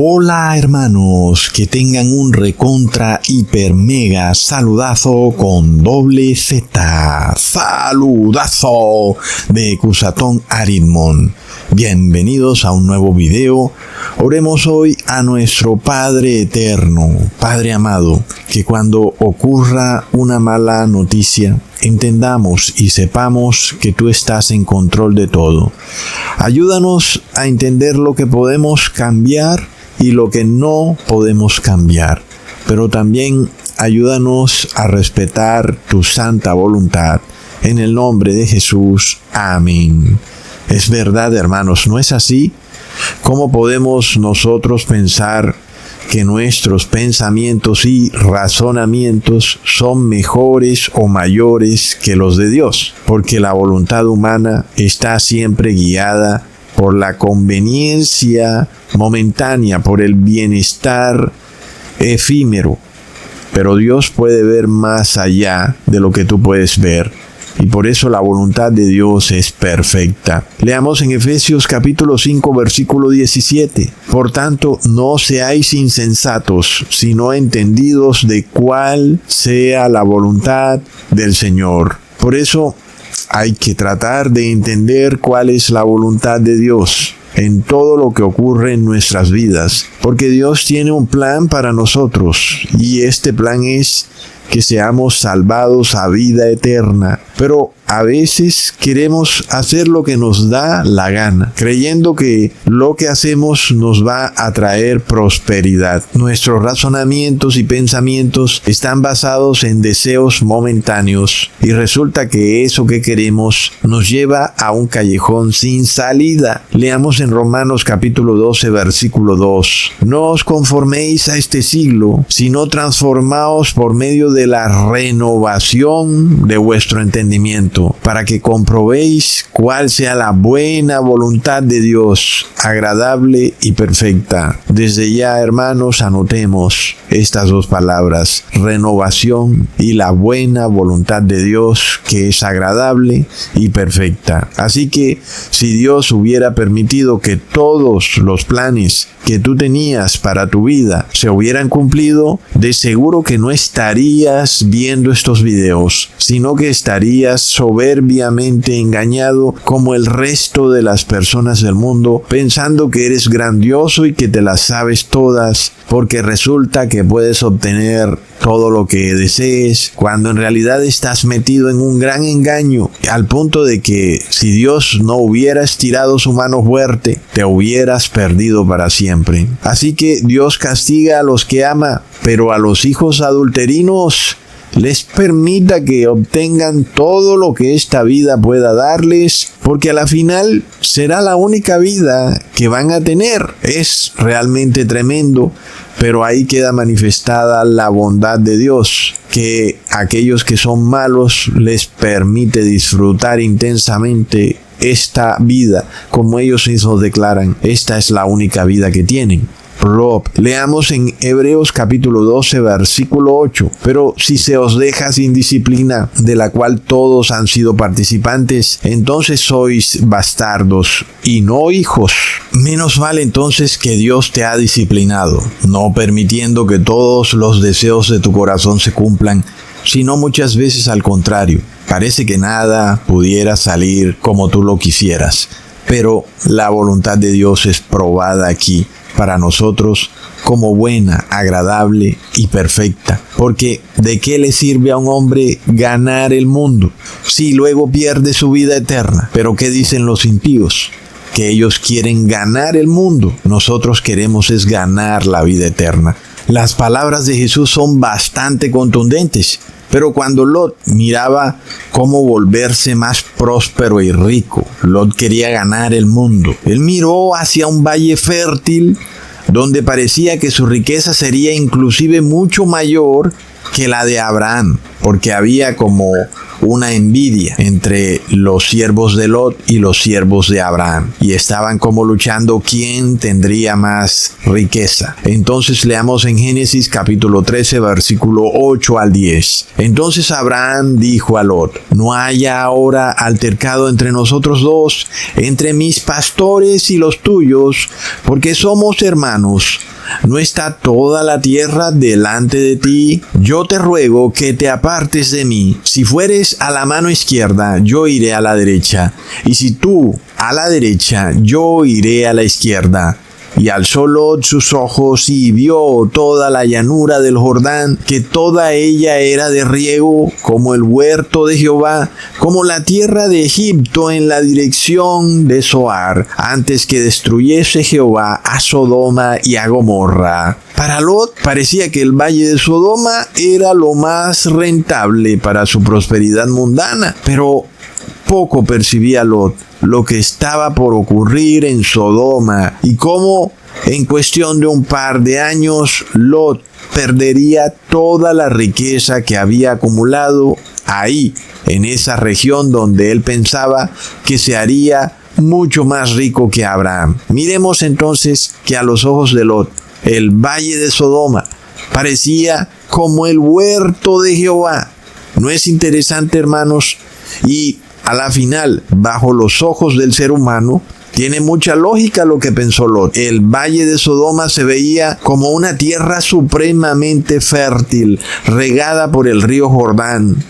Hola hermanos, que tengan un recontra hiper mega saludazo con doble Z. Saludazo de Cusatón Aritmon. Bienvenidos a un nuevo video. Oremos hoy a nuestro Padre Eterno, Padre amado, que cuando ocurra una mala noticia, entendamos y sepamos que tú estás en control de todo. Ayúdanos a entender lo que podemos cambiar y lo que no podemos cambiar, pero también ayúdanos a respetar tu santa voluntad. En el nombre de Jesús. Amén. Es verdad, hermanos, ¿no es así? ¿Cómo podemos nosotros pensar que nuestros pensamientos y razonamientos son mejores o mayores que los de Dios? Porque la voluntad humana está siempre guiada por la conveniencia momentánea, por el bienestar efímero. Pero Dios puede ver más allá de lo que tú puedes ver. Y por eso la voluntad de Dios es perfecta. Leamos en Efesios capítulo 5, versículo 17. Por tanto, no seáis insensatos, sino entendidos de cuál sea la voluntad del Señor. Por eso hay que tratar de entender cuál es la voluntad de Dios en todo lo que ocurre en nuestras vidas. Porque Dios tiene un plan para nosotros y este plan es que seamos salvados a vida eterna. Pero a veces queremos hacer lo que nos da la gana, creyendo que lo que hacemos nos va a traer prosperidad. Nuestros razonamientos y pensamientos están basados en deseos momentáneos y resulta que eso que queremos nos lleva a un callejón sin salida. Leamos en Romanos capítulo 12, versículo 2. No os conforméis a este siglo, sino transformaos por medio de la renovación de vuestro entendimiento, para que comprobéis cuál sea la buena voluntad de Dios, agradable y perfecta. Desde ya, hermanos, anotemos estas dos palabras, renovación y la buena voluntad de Dios, que es agradable y perfecta. Así que si Dios hubiera permitido que todos los planes que tú tenías para tu vida se hubieran cumplido, de seguro que no estarías viendo estos videos, sino que estarías soberbiamente engañado como el resto de las personas del mundo, pensando que eres grandioso y que te las sabes todas, porque resulta que puedes obtener todo lo que desees, cuando en realidad estás metido en un gran engaño, al punto de que si Dios no hubiera estirado su mano fuerte, te hubieras perdido para siempre. Así que Dios castiga a los que ama, pero a los hijos adulterinos les permita que obtengan todo lo que esta vida pueda darles, porque a la final será la única vida que van a tener. Es realmente tremendo, pero ahí queda manifestada la bondad de Dios, que a aquellos que son malos les permite disfrutar intensamente esta vida, como ellos mismos declaran, esta es la única vida que tienen. Leamos en Hebreos capítulo 12, versículo 8. Pero si se os deja sin disciplina, de la cual todos han sido participantes, entonces sois bastardos y no hijos. Menos vale entonces que Dios te ha disciplinado, no permitiendo que todos los deseos de tu corazón se cumplan, sino muchas veces al contrario. Parece que nada pudiera salir como tú lo quisieras, pero la voluntad de Dios es probada aquí para nosotros como buena, agradable y perfecta. Porque ¿de qué le sirve a un hombre ganar el mundo si luego pierde su vida eterna? Pero ¿qué dicen los impíos? Que ellos quieren ganar el mundo. Nosotros queremos es ganar la vida eterna. Las palabras de Jesús son bastante contundentes. Pero cuando Lot miraba cómo volverse más próspero y rico, Lot quería ganar el mundo. Él miró hacia un valle fértil donde parecía que su riqueza sería inclusive mucho mayor que la de Abraham, porque había como una envidia entre los siervos de Lot y los siervos de Abraham, y estaban como luchando quién tendría más riqueza. Entonces leamos en Génesis capítulo 13, versículo 8 al 10. Entonces Abraham dijo a Lot: no haya ahora altercado entre nosotros dos, entre mis pastores y los tuyos, porque somos hermanos. ¿No está toda la tierra delante de ti? Yo te ruego que te apartes de mí. Si fueres a la mano izquierda, yo iré a la derecha. Y si tú a la derecha, yo iré a la izquierda. Y alzó Lot sus ojos y vio toda la llanura del Jordán, que toda ella era de riego, como el huerto de Jehová, como la tierra de Egipto en la dirección de Zoar, antes que destruyese Jehová a Sodoma y a Gomorra. Para Lot parecía que el valle de Sodoma era lo más rentable para su prosperidad mundana, pero poco percibía Lot lo que estaba por ocurrir en Sodoma y cómo en cuestión de un par de años Lot perdería toda la riqueza que había acumulado ahí, en esa región donde él pensaba que se haría mucho más rico que Abraham. Miremos entonces que a los ojos de Lot, el valle de Sodoma parecía como el huerto de Jehová. ¿No es interesante, hermanos? Y a la final, bajo los ojos del ser humano, tiene mucha lógica lo que pensó Lot. El valle de Sodoma se veía como una tierra supremamente fértil, regada por el río Jordán.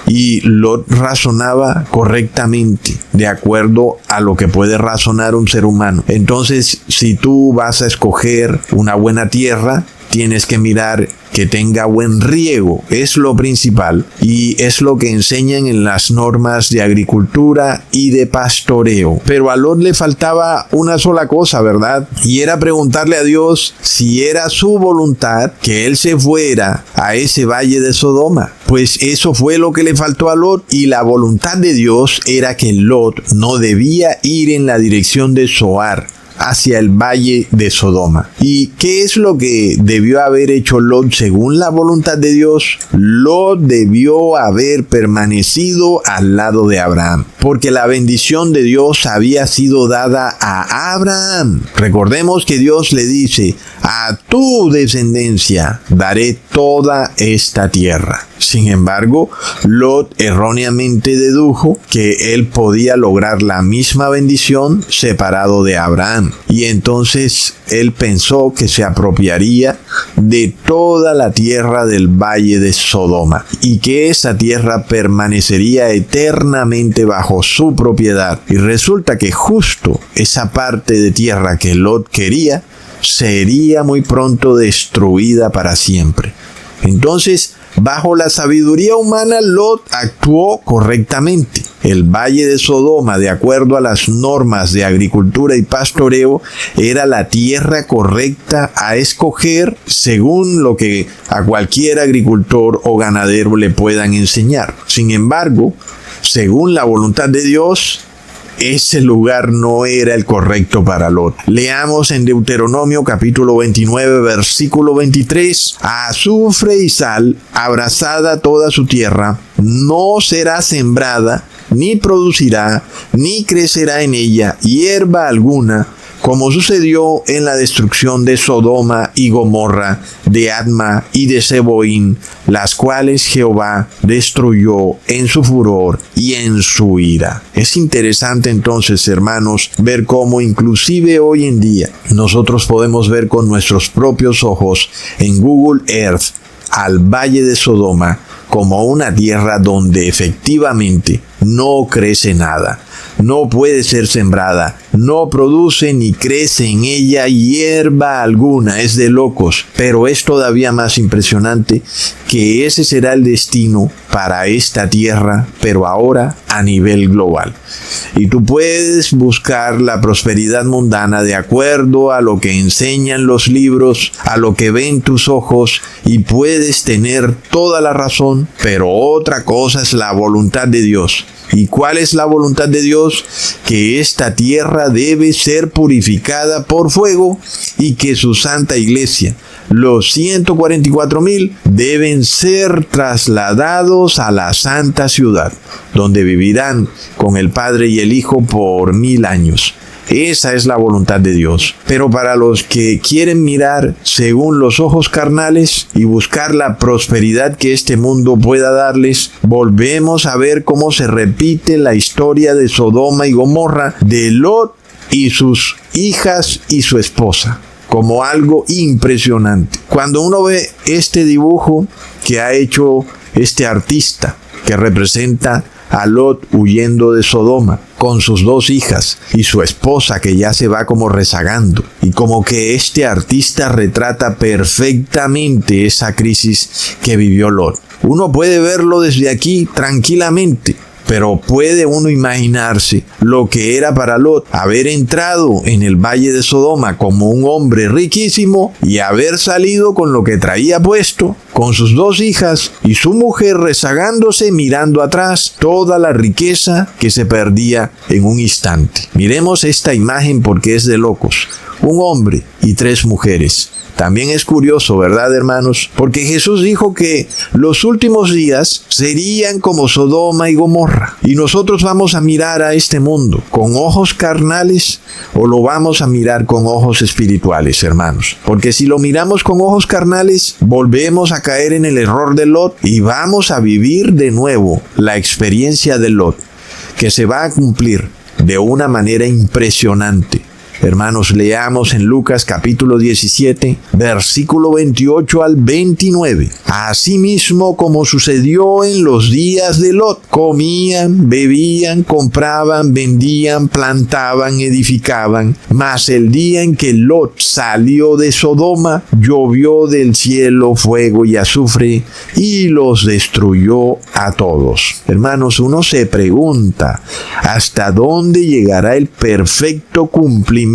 Y Lot razonaba correctamente, de acuerdo a lo que puede razonar un ser humano. Entonces, si tú vas a escoger una buena tierra, tienes que mirar que tenga buen riego, es lo principal, y es lo que enseñan en las normas de agricultura y de pastoreo. Pero a Lot le faltaba una sola cosa, ¿verdad? Y era preguntarle a Dios si era su voluntad que él se fuera a ese valle de Sodoma. Pues eso fue lo que le faltó a Lot, y la voluntad de Dios era que Lot no debía ir en la dirección de Zoar, hacia el valle de Sodoma. ¿Y qué es lo que debió haber hecho Lot según la voluntad de Dios? Lot debió haber permanecido al lado de Abraham, porque la bendición de Dios había sido dada a Abraham. Recordemos que Dios le dice: a tu descendencia daré toda esta tierra. Sin embargo, Lot erróneamente dedujo que él podía lograr la misma bendición separado de Abraham. Y entonces él pensó que se apropiaría de toda la tierra del valle de Sodoma y que esa tierra permanecería eternamente bajo su propiedad. Y resulta que justo esa parte de tierra que Lot quería sería muy pronto destruida para siempre. Entonces, bajo la sabiduría humana, Lot actuó correctamente. El valle de Sodoma, de acuerdo a las normas de agricultura y pastoreo, era la tierra correcta a escoger según lo que a cualquier agricultor o ganadero le puedan enseñar. Sin embargo, según la voluntad de Dios, ese lugar no era el correcto para Lot. Leamos en Deuteronomio capítulo 29, versículo 23. Azufre y sal, abrasada toda su tierra, no será sembrada, ni producirá, ni crecerá en ella hierba alguna, como sucedió en la destrucción de Sodoma y Gomorra, de Adma y de Zeboim, las cuales Jehová destruyó en su furor y en su ira. Es interesante entonces, hermanos, ver cómo inclusive hoy en día nosotros podemos ver con nuestros propios ojos en Google Earth al valle de Sodoma como una tierra donde efectivamente no crece nada, no puede ser sembrada, no produce ni crece en ella hierba alguna, es de locos. Pero es todavía más impresionante que ese será el destino para esta tierra, pero ahora a nivel global. Y tú puedes buscar la prosperidad mundana de acuerdo a lo que enseñan los libros, a lo que ven tus ojos, y puedes tener toda la razón, pero otra cosa es la voluntad de Dios. ¿Y cuál es la voluntad de Dios? Que esta tierra debe ser purificada por fuego y que su santa iglesia, los 144,000 deben ser trasladados a la santa ciudad, donde vivirán con el Padre y el Hijo por 1000 años. Esa es la voluntad de Dios. Pero para los que quieren mirar según los ojos carnales y buscar la prosperidad que este mundo pueda darles, volvemos a ver cómo se repite la historia de Sodoma y Gomorra, de Lot y sus hijas y su esposa, como algo impresionante. Cuando uno ve este dibujo que ha hecho este artista, que representa a Lot huyendo de Sodoma con sus 2 hijas y su esposa que ya se va como rezagando, y como que este artista retrata perfectamente esa crisis que vivió Lot. Uno puede verlo desde aquí tranquilamente, pero puede uno imaginarse lo que era para Lot haber entrado en el valle de Sodoma como un hombre riquísimo y haber salido con lo que traía puesto, con sus 2 hijas y su mujer rezagándose, mirando atrás toda la riqueza que se perdía en un instante. Miremos esta imagen porque es de locos. Un hombre y 3 mujeres. También es curioso, ¿verdad, hermanos? Porque Jesús dijo que los últimos días serían como Sodoma y Gomorra. Y nosotros vamos a mirar a este mundo con ojos carnales o lo vamos a mirar con ojos espirituales, hermanos. Porque si lo miramos con ojos carnales, volvemos a caer en el error de Lot y vamos a vivir de nuevo la experiencia de Lot, que se va a cumplir de una manera impresionante. Hermanos, leamos en Lucas capítulo 17, versículo 28 al 29. Asimismo, como sucedió en los días de Lot, comían, bebían, compraban, vendían, plantaban, edificaban. Mas el día en que Lot salió de Sodoma, llovió del cielo fuego y azufre y los destruyó a todos. Hermanos, uno se pregunta, ¿hasta dónde llegará el perfecto cumplimiento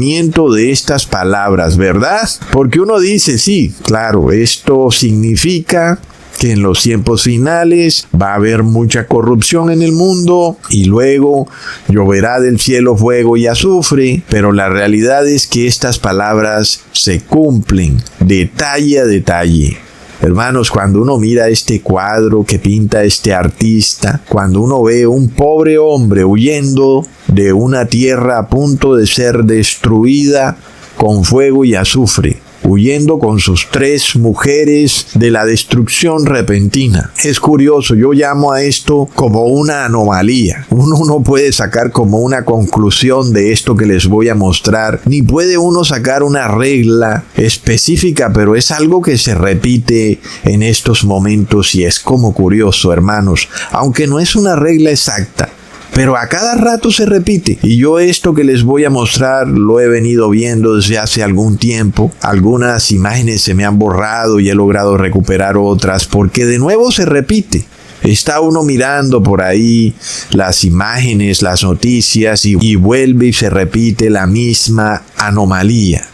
de estas palabras, verdad? Porque uno dice, sí, claro, esto significa que en los tiempos finales va a haber mucha corrupción en el mundo y luego lloverá del cielo fuego y azufre, pero la realidad es que estas palabras se cumplen detalle a detalle. Hermanos, cuando uno mira este cuadro que pinta este artista, cuando uno ve un pobre hombre huyendo de una tierra a punto de ser destruida con fuego y azufre, huyendo con sus 3 mujeres de la destrucción repentina. Es curioso, yo llamo a esto como una anomalía. Uno no puede sacar como una conclusión de esto que les voy a mostrar, ni puede uno sacar una regla específica, pero es algo que se repite en estos momentos y es como curioso, hermanos, aunque no es una regla exacta. Pero a cada rato se repite. Y yo esto que les voy a mostrar lo he venido viendo desde hace algún tiempo. Algunas imágenes se me han borrado y he logrado recuperar otras porque de nuevo se repite. Está uno mirando por ahí las imágenes, las noticias y vuelve y se repite la misma anomalía.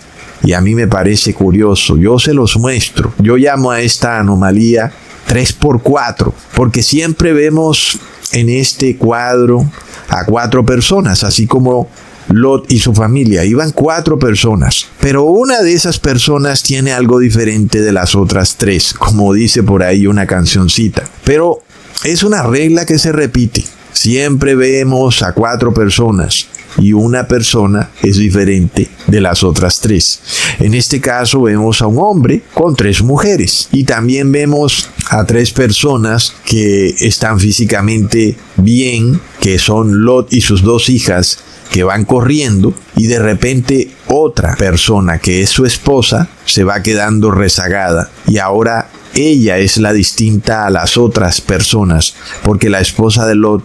Y a mí me parece curioso. Yo se los muestro. Yo llamo a esta anomalía 3x4 porque siempre vemos en este cuadro a 4 personas, así como Lot y su familia. Iban 4 personas, pero una de esas personas tiene algo diferente de las otras 3, como dice por ahí una cancioncita. Pero es una regla que se repite. Siempre vemos a 4 personas y una persona es diferente de las otras 3. En este caso vemos a un hombre con 3 mujeres y también vemos a 3 personas que están físicamente bien, que son Lot y sus 2 hijas, que van corriendo, y de repente otra persona que es su esposa se va quedando rezagada y ahora ella es la distinta a las otras personas porque la esposa de Lot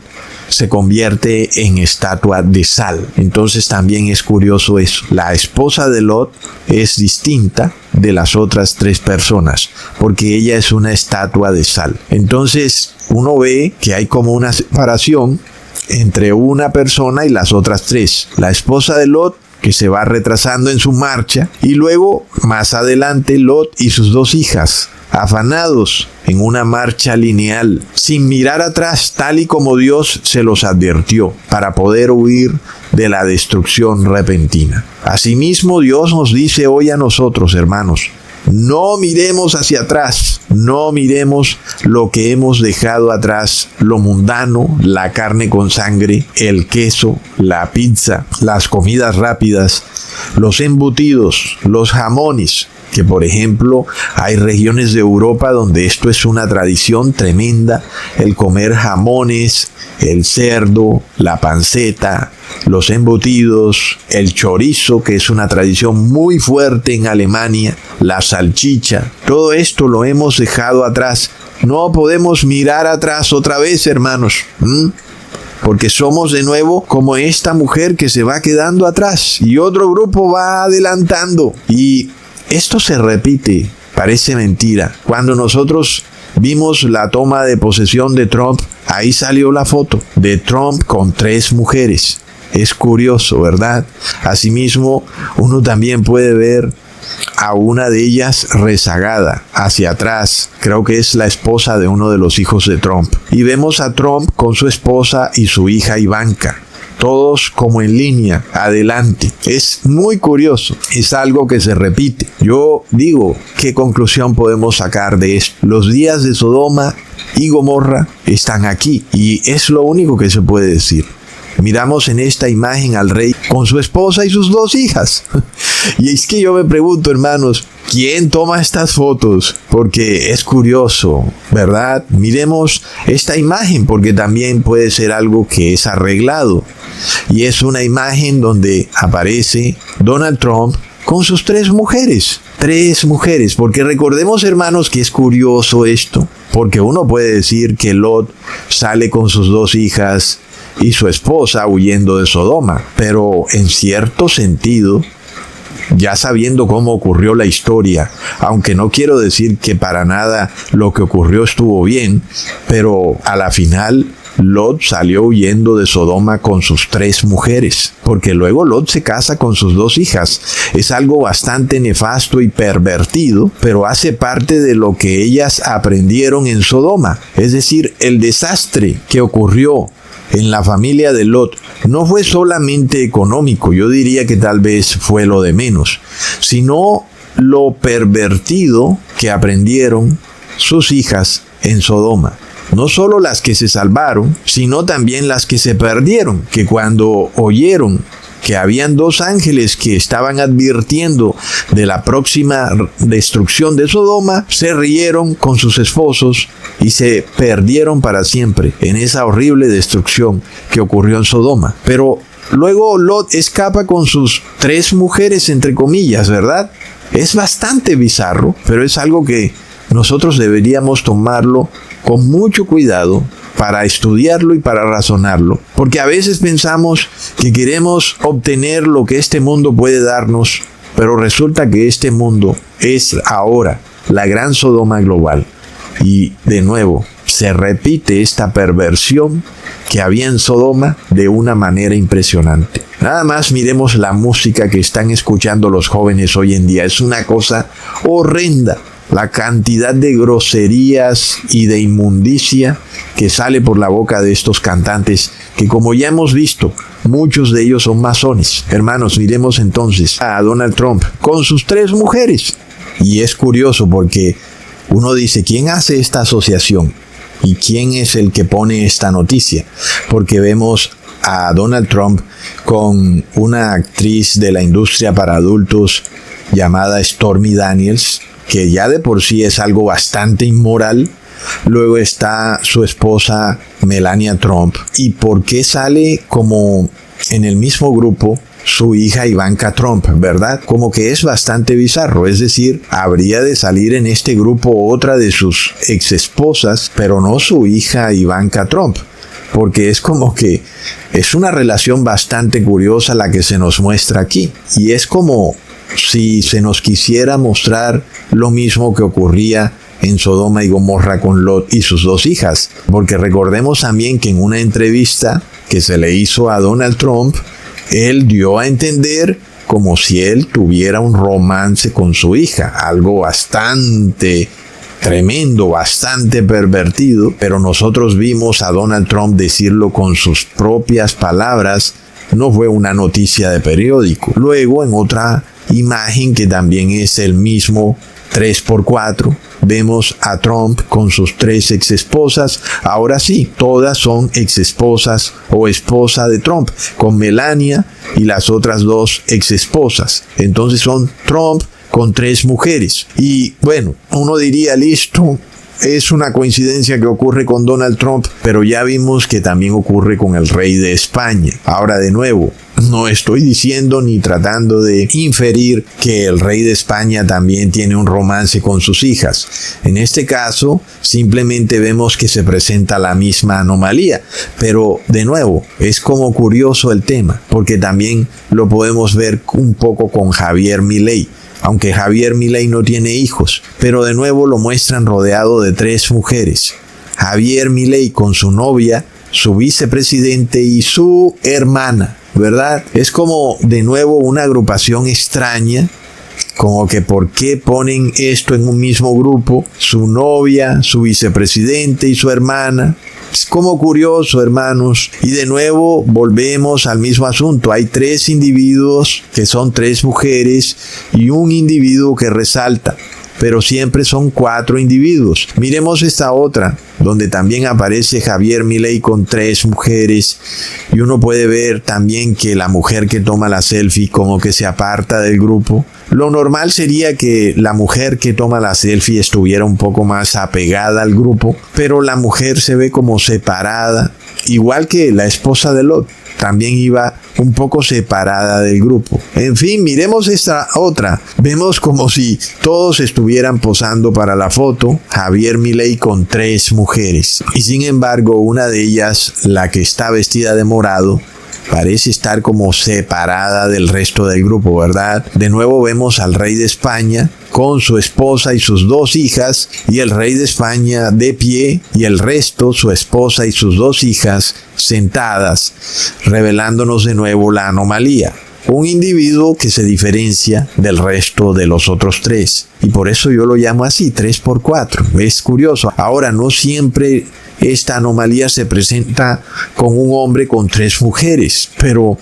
se convierte en estatua de sal. Entonces también es curioso eso. La esposa de Lot es distinta de las otras 3 personas porque ella es una estatua de sal. Entonces uno ve que hay como una separación entre una persona y las otras 3. La esposa de Lot, que se va retrasando en su marcha, y luego más adelante Lot y sus 2 hijas, afanados en una marcha lineal, sin mirar atrás, tal y como Dios se los advirtió, para poder huir de la destrucción repentina. Asimismo, Dios nos dice hoy a nosotros, hermanos, No miremos hacia atrás, no miremos lo que hemos dejado atrás, lo mundano, la carne con sangre, el queso, la pizza, las comidas rápidas, los embutidos, los jamones, que por ejemplo hay regiones de Europa donde esto es una tradición tremenda, el comer jamones, el cerdo, la panceta, los embutidos, el chorizo, que es una tradición muy fuerte en Alemania, la salchicha, todo esto lo hemos dejado atrás. No podemos mirar atrás otra vez, hermanos, porque somos de nuevo como esta mujer que se va quedando atrás y otro grupo va adelantando. Y esto se repite, parece mentira. Cuando nosotros vimos la toma de posesión de Trump, ahí salió la foto de Trump con 3 mujeres. Es curioso, ¿verdad? Asimismo, uno también puede ver a una de ellas rezagada hacia atrás. Creo que es la esposa de uno de los hijos de Trump. Y vemos a Trump con su esposa y su hija Ivanka. Todos como en línea, adelante. Es muy curioso, es algo que se repite. Yo digo, ¿qué conclusión podemos sacar de esto? Los días de Sodoma y Gomorra están aquí y es lo único que se puede decir. Miramos en esta imagen al rey con su esposa y sus 2 hijas. Y es que yo me pregunto, hermanos, ¿quién toma estas fotos? Porque es curioso, ¿verdad? Miremos esta imagen porque también puede ser algo que es arreglado. Y es una imagen donde aparece Donald Trump con sus 3 mujeres. 3 mujeres, porque recordemos, hermanos, que es curioso esto. Porque uno puede decir que Lot sale con sus 2 hijas y su esposa huyendo de Sodoma. Pero en cierto sentido, ya sabiendo cómo ocurrió la historia, aunque no quiero decir que para nada lo que ocurrió estuvo bien, pero a la final Lot salió huyendo de Sodoma con sus 3 mujeres, porque luego Lot se casa con sus 2 hijas. Es algo bastante nefasto y pervertido, pero hace parte de lo que ellas aprendieron en Sodoma. Es decir, el desastre que ocurrió en la familia de Lot no fue solamente económico, yo diría que tal vez fue lo de menos, sino lo pervertido que aprendieron sus hijas en Sodoma. No solo las que se salvaron, sino también las que se perdieron, que cuando oyeron que habían 2 ángeles que estaban advirtiendo de la próxima destrucción de Sodoma, se rieron con sus esposos y se perdieron para siempre en esa horrible destrucción que ocurrió en Sodoma. Pero luego Lot escapa con sus 3 mujeres, entre comillas, ¿verdad? Es bastante bizarro, pero es algo que nosotros deberíamos tomarlo con mucho cuidado para estudiarlo y para razonarlo, porque a veces pensamos que queremos obtener lo que este mundo puede darnos, pero resulta que este mundo es ahora la gran Sodoma global. Y de nuevo, se repite esta perversión que había en Sodoma de una manera impresionante. Nada más miremos la música que están escuchando los jóvenes hoy en día. Es una cosa horrenda. La cantidad de groserías y de inmundicia que sale por la boca de estos cantantes, que como ya hemos visto, muchos de ellos son masones. Hermanos, miremos entonces a Donald Trump con sus 3 mujeres. Y es curioso porque uno dice, ¿quién hace esta asociación? ¿Y quién es el que pone esta noticia? Porque vemos a Donald Trump con una actriz de la industria para adultos llamada Stormy Daniels, que ya de por sí es algo bastante inmoral. Luego está su esposa Melania Trump. ¿Y por qué sale como en el mismo grupo su hija Ivanka Trump, verdad? Como que es bastante bizarro. Es decir, habría de salir en este grupo otra de sus exesposas, pero no su hija Ivanka Trump. Porque es como que es una relación bastante curiosa la que se nos muestra aquí. Y es como si se nos quisiera mostrar lo mismo que ocurría en Sodoma y Gomorra con Lot y sus 2 hijas. Porque recordemos también que en una entrevista que se le hizo a Donald Trump, él dio a entender como si él tuviera un romance con su hija. Algo bastante tremendo, bastante pervertido. Pero nosotros vimos a Donald Trump decirlo con sus propias palabras. No fue una noticia de periódico. Luego, en otra imagen que también es el mismo 3x4, vemos a Trump con sus 3 exesposas. Ahora sí, todas son exesposas o esposa de Trump, con Melania y las otras 2 exesposas. Entonces son Trump con 3 mujeres. Y bueno, uno diría, listo, es una coincidencia que ocurre con Donald Trump, pero ya vimos que también ocurre con el rey de España. Ahora, de nuevo, no estoy diciendo ni tratando de inferir que el rey de España también tiene un romance con sus hijas. En este caso, simplemente vemos que se presenta la misma anomalía. Pero, de nuevo, es como curioso el tema, porque también lo podemos ver un poco con Javier Milei. Aunque Javier Milei no tiene hijos, pero de nuevo lo muestran rodeado de 3 mujeres. Javier Milei con su novia, su vicepresidente y su hermana, ¿verdad? Es como de nuevo una agrupación extraña, como que ¿por qué ponen esto en un mismo grupo? Su novia, su vicepresidente y su hermana. Es como curioso, hermanos. Y de nuevo volvemos al mismo asunto. Hay 3 individuos que son 3 mujeres y un individuo que resalta. Pero siempre son 4 individuos. Miremos esta otra, donde también aparece Javier Milei con 3 mujeres. Y uno puede ver también que la mujer que toma la selfie como que se aparta del grupo. Lo normal sería que la mujer que toma la selfie estuviera un poco más apegada al grupo, pero la mujer se ve como separada, igual que la esposa de Lot. También iba un poco separada del grupo. En fin, miremos esta otra. Vemos como si todos estuvieran posando para la foto. Javier Milei con 3 mujeres. Y sin embargo, una de ellas, la que está vestida de morado, parece estar como separada del resto del grupo, ¿verdad? De nuevo vemos al rey de España con su esposa y sus 2 hijas, y el rey de España de pie, y el resto, su esposa y sus 2 hijas, sentadas, revelándonos de nuevo la anomalía. Un individuo que se diferencia del resto de los otros 3. Y por eso yo lo llamo así, 3x4. Es curioso. Ahora, no siempre esta anomalía se presenta con un hombre con 3 mujeres, pero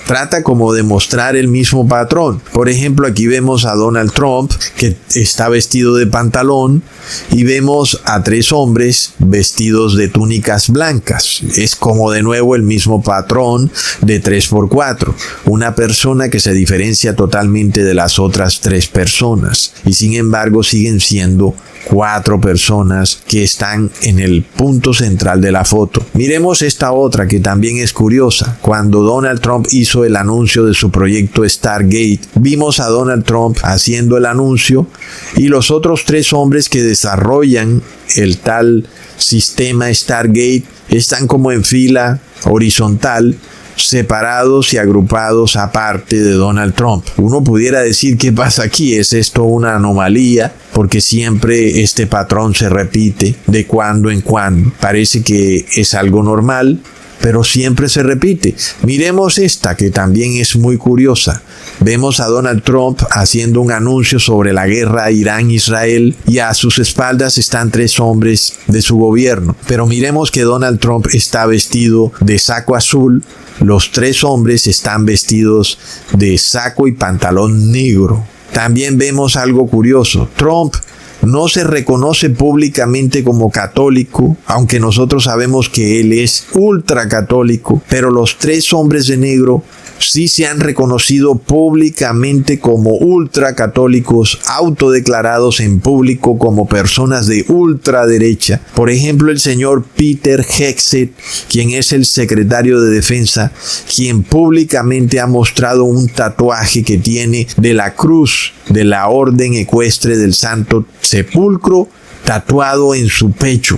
trata como de mostrar el mismo patrón. Por ejemplo, aquí vemos a Donald Trump, que está vestido de pantalón, y vemos a 3 hombres vestidos de túnicas blancas. Es como de nuevo el mismo patrón de 3x4. Una persona que se diferencia totalmente de las otras 3 personas. Y sin embargo siguen siendo 4 personas que están en el punto central de la foto. Miremos esta otra que también es curiosa. Cuando Donald Trump hizo el anuncio de su proyecto Stargate, vimos a Donald Trump haciendo el anuncio y los otros 3 hombres que desarrollan el tal sistema Stargate están como en fila horizontal, separados y agrupados aparte de Donald Trump. Uno pudiera decir, ¿qué pasa aquí? ¿Es esto una anomalía? Porque siempre este patrón se repite de cuando en cuando. Parece que es algo normal, pero siempre se repite. Miremos esta que también es muy curiosa. Vemos a Donald Trump haciendo un anuncio sobre la guerra Irán-Israel y a sus espaldas están 3 hombres de su gobierno. Pero miremos que Donald Trump está vestido de saco azul. Los 3 hombres están vestidos de saco y pantalón negro. También vemos algo curioso. Trump no se reconoce públicamente como católico, aunque nosotros sabemos que él es ultracatólico, pero los 3 hombres de negro sí se han reconocido públicamente como ultracatólicos, autodeclarados en público como personas de ultraderecha. Por ejemplo, el señor Peter Hegseth, quien es el secretario de Defensa, quien públicamente ha mostrado un tatuaje que tiene de la cruz de la Orden Ecuestre del Santo Sepulcro tatuado en su pecho.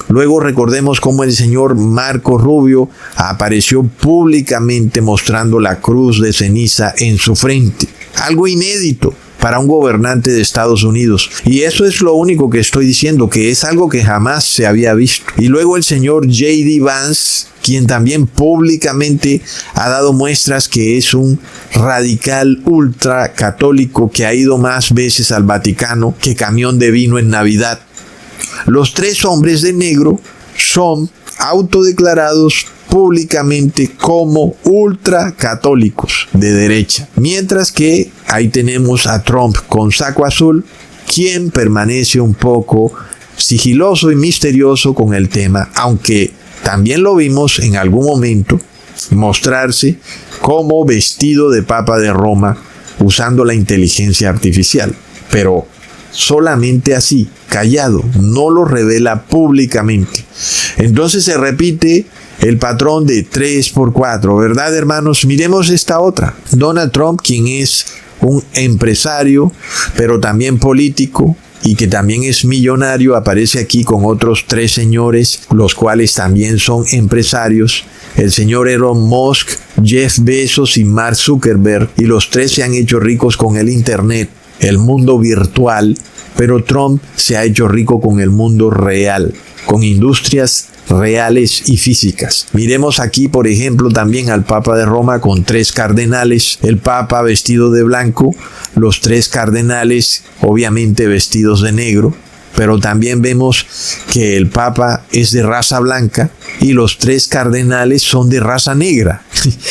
Luego recordemos cómo el señor Marco Rubio apareció públicamente mostrando la cruz de ceniza en su frente. Algo inédito para un gobernante de Estados Unidos. Y eso es lo único que estoy diciendo, que es algo que jamás se había visto. Y luego el señor J.D. Vance, quien también públicamente ha dado muestras que es un radical ultracatólico que ha ido más veces al Vaticano que camión de vino en Navidad. Los 3 hombres de negro son autodeclarados públicamente como ultracatólicos de derecha. Mientras que ahí tenemos a Trump con saco azul quien permanece un poco sigiloso y misterioso con el tema, aunque también lo vimos en algún momento mostrarse como vestido de Papa de Roma usando la inteligencia artificial, pero solamente así, callado, no lo revela públicamente. Entonces se repite el patrón de 3x4, ¿verdad, hermanos? Miremos esta otra. Donald Trump, quien es un empresario, pero también político, y que también es millonario, aparece aquí con otros 3 señores, los cuales también son empresarios. El señor Elon Musk, Jeff Bezos y Mark Zuckerberg, y los 3 se han hecho ricos con el Internet, el mundo virtual, pero Trump se ha hecho rico con el mundo real, con industrias reales y físicas. Miremos aquí, por ejemplo, también al Papa de Roma con 3 cardenales, el Papa vestido de blanco, los 3 cardenales obviamente vestidos de negro, pero también vemos que el Papa es de raza blanca y los 3 cardenales son de raza negra.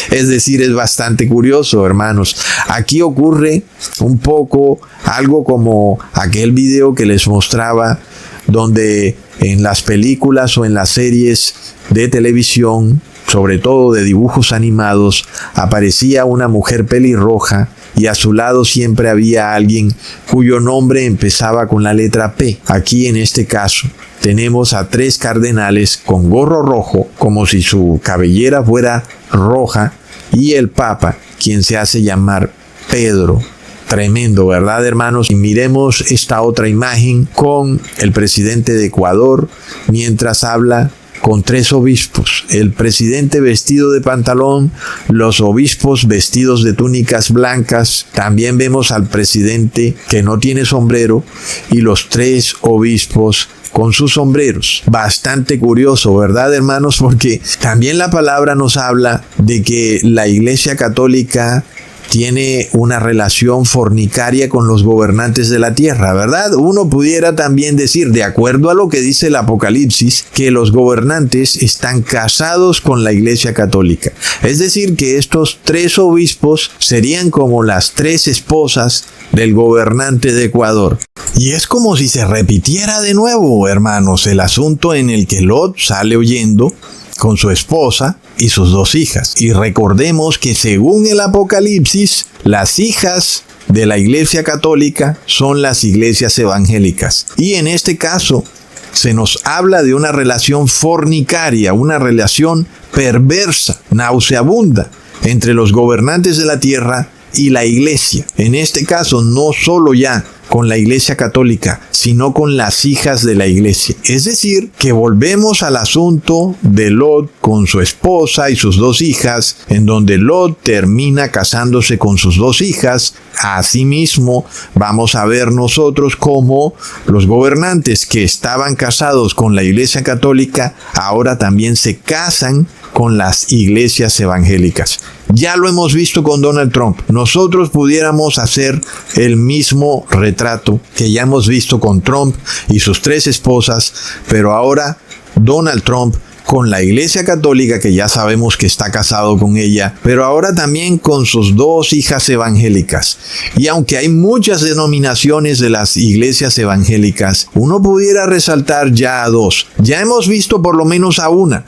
Es decir, es bastante curioso, hermanos. Aquí ocurre un poco algo como aquel video que les mostraba, donde en las películas o en las series de televisión, sobre todo de dibujos animados, aparecía una mujer pelirroja y a su lado siempre había alguien cuyo nombre empezaba con la letra P. Aquí en este caso tenemos a 3 cardenales con gorro rojo, como si su cabellera fuera roja, y el Papa, quien se hace llamar Pedro. Tremendo, ¿verdad, hermanos? Y miremos esta otra imagen con el presidente de Ecuador mientras habla con 3 obispos. El presidente vestido de pantalón, los obispos vestidos de túnicas blancas. También vemos al presidente que no tiene sombrero y los 3 obispos con sus sombreros. Bastante curioso, ¿verdad, hermanos? Porque también la palabra nos habla de que la Iglesia Católica tiene una relación fornicaria con los gobernantes de la tierra, ¿verdad? Uno pudiera también decir, de acuerdo a lo que dice el Apocalipsis, que los gobernantes están casados con la Iglesia Católica. Es decir, que estos 3 obispos serían como las 3 esposas del gobernante de Ecuador. Y es como si se repitiera de nuevo, hermanos, el asunto en el que Lot sale huyendo con su esposa y sus 2 hijas. Y recordemos que según el Apocalipsis, las hijas de la Iglesia Católica son las iglesias evangélicas. Y en este caso se nos habla de una relación fornicaria, una relación perversa, nauseabunda entre los gobernantes de la tierra y la iglesia. En este caso, no solo ya con la Iglesia Católica, sino con las hijas de la Iglesia. Es decir, que volvemos al asunto de Lot con su esposa y sus 2 hijas, en donde Lot termina casándose con sus 2 hijas. Asimismo, vamos a ver nosotros cómo los gobernantes que estaban casados con la Iglesia Católica ahora también se casan con las iglesias evangélicas. Ya lo hemos visto con Donald Trump. Nosotros pudiéramos hacer el mismo retrato que ya hemos visto con Trump y sus 3 esposas, pero ahora Donald Trump con la Iglesia Católica, que ya sabemos que está casado con ella, pero ahora también con sus 2 hijas evangélicas. Y aunque hay muchas denominaciones de las iglesias evangélicas, uno pudiera resaltar ya a 2. Ya hemos visto por lo menos a una,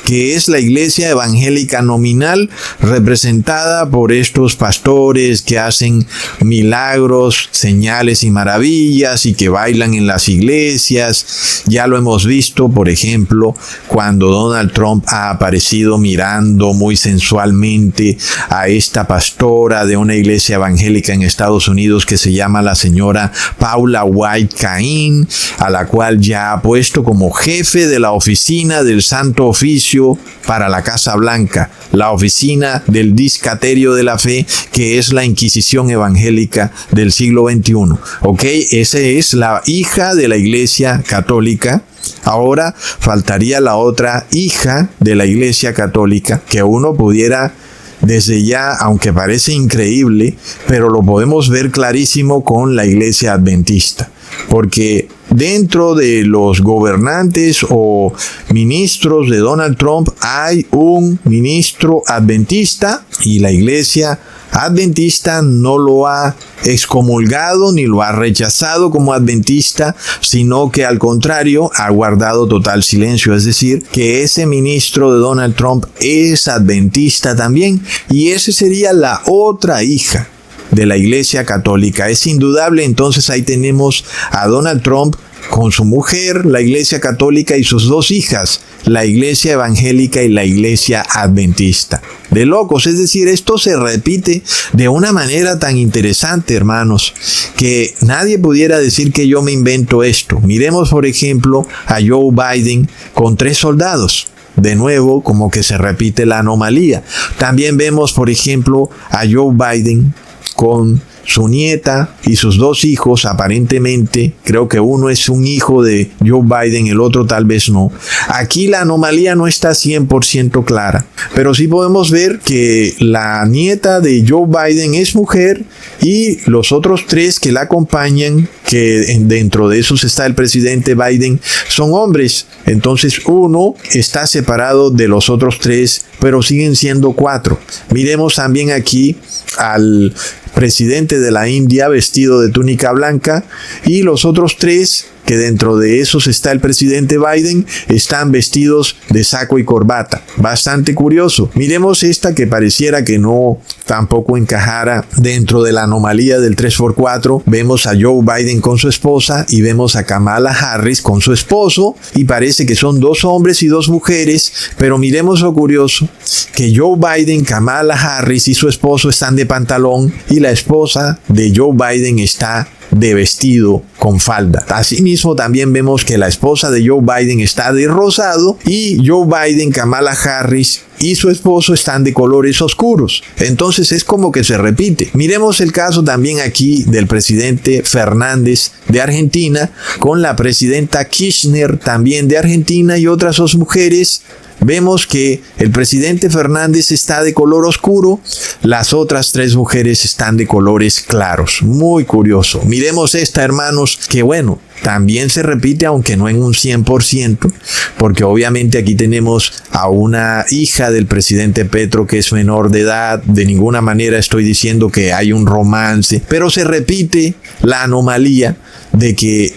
que es la Iglesia Evangélica Nominal, representada por estos pastores que hacen milagros, señales y maravillas y que bailan en las iglesias. Ya lo hemos visto, por ejemplo, cuando Donald Trump ha aparecido mirando muy sensualmente a esta pastora de una iglesia evangélica en Estados Unidos que se llama la señora Paula White Cain, a la cual ya ha puesto como jefe de la oficina del Santo Oficio para la Casa Blanca, la oficina del Discaterio de la Fe, que es la Inquisición evangélica del siglo XXI. ¿Ok? Esa es la hija de la Iglesia Católica. Ahora faltaría la otra hija de la Iglesia Católica, que uno pudiera desde ya, aunque parece increíble, pero lo podemos ver clarísimo con la Iglesia Adventista. Porque dentro de los gobernantes o ministros de Donald Trump hay un ministro adventista y la iglesia adventista no lo ha excomulgado ni lo ha rechazado como adventista, sino que al contrario ha guardado total silencio. Es decir, que ese ministro de Donald Trump es adventista también, y esa sería la otra hija de la iglesia católica. Es indudable, entonces ahí tenemos a Donald Trump con su mujer, la iglesia católica, y sus dos hijas, la iglesia evangélica y la iglesia adventista. De locos, es decir, esto se repite de una manera tan interesante, hermanos, que nadie pudiera decir que yo me invento esto. Miremos, por ejemplo, a Joe Biden con 3 soldados. De nuevo, como que se repite la anomalía. También vemos, por ejemplo, a Joe Biden con su nieta y sus 2 hijos, aparentemente, creo que uno es un hijo de Joe Biden, el otro tal vez no. Aquí la anomalía no está 100% clara, pero sí podemos ver que la nieta de Joe Biden es mujer y los otros 3 que la acompañan, que dentro de esos está el presidente Biden, son hombres. Entonces uno está separado de los otros 3, pero siguen siendo 4. Miremos también aquí al presidente de la India vestido de túnica blanca, y los otros 3, que dentro de esos está el presidente Biden, están vestidos de saco y corbata. Bastante curioso. Miremos esta que pareciera que no tampoco encajara dentro de la anomalía del 3x4. Vemos a Joe Biden con su esposa y vemos a Kamala Harris con su esposo, y parece que son 2 hombres y 2 mujeres, pero miremos lo curioso, que Joe Biden, Kamala Harris y su esposo están de pantalón y la esposa de Joe Biden está de vestido con falda. Asimismo, también vemos que la esposa de Joe Biden está de rosado y Joe Biden, Kamala Harris y su esposo están de colores oscuros. Entonces es como que se repite. Miremos el caso también aquí del presidente Fernández de Argentina con la presidenta Kirchner también de Argentina y otras 2 mujeres. Vemos que el presidente Fernández está de color oscuro, las otras 3 mujeres están de colores claros. Muy curioso. Miremos esta, hermanos, que bueno, también se repite, aunque no en un 100%, porque obviamente aquí tenemos a una hija del presidente Petro que es menor de edad. De ninguna manera estoy diciendo que hay un romance, pero se repite la anomalía de que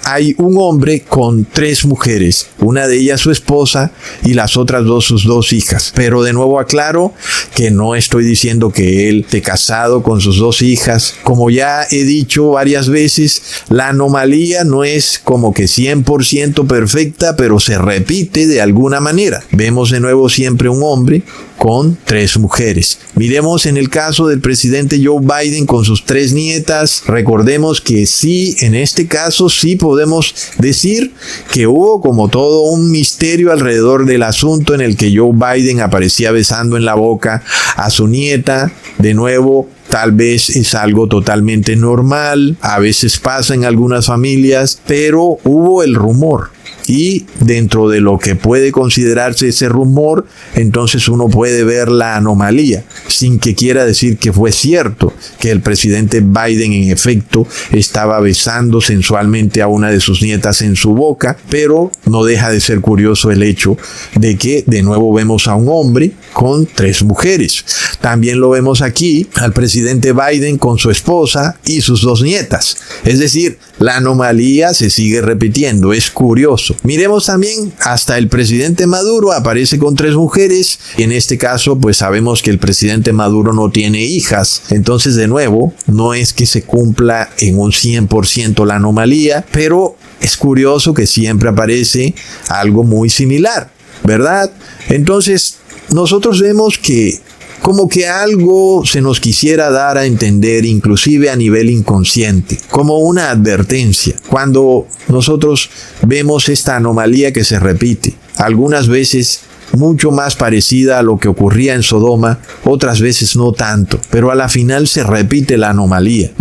hay un hombre con 3 mujeres, una de ellas su esposa y las otras 2 sus 2 hijas. Pero de nuevo aclaro que no estoy diciendo que él esté casado con sus 2 hijas. Como ya he dicho varias veces, la anomalía no es como que 100% perfecta, pero se repite de alguna manera. Vemos de nuevo siempre un hombre con 3 mujeres. Miremos en el caso del presidente Joe Biden con sus 3 nietas. Recordemos que sí, en este caso sí podemos decir que hubo como todo un misterio alrededor del asunto en el que Joe Biden aparecía besando en la boca a su nieta. De nuevo, tal vez es algo totalmente normal, a veces pasa en algunas familias, pero hubo el rumor. Y dentro de lo que puede considerarse ese rumor, entonces uno puede ver la anomalía, sin que quiera decir que fue cierto que el presidente Biden en efecto estaba besando sensualmente a una de sus nietas en su boca, pero no deja de ser curioso el hecho de que de nuevo vemos a un hombre con 3 mujeres. También lo vemos aquí al presidente Biden con su esposa y sus 2 nietas. Es decir, la anomalía se sigue repitiendo, es curioso. Miremos también, hasta el presidente Maduro aparece con 3 mujeres. En este caso, pues sabemos que el presidente Maduro no tiene hijas. Entonces, de nuevo, no es que se cumpla en un 100% la anomalía, pero es curioso que siempre aparece algo muy similar, ¿verdad? Entonces, nosotros vemos que como que algo se nos quisiera dar a entender, inclusive a nivel inconsciente, como una advertencia. Cuando nosotros vemos esta anomalía que se repite, algunas veces mucho más parecida a lo que ocurría en Sodoma, otras veces no tanto, pero a la final se repite la anomalía.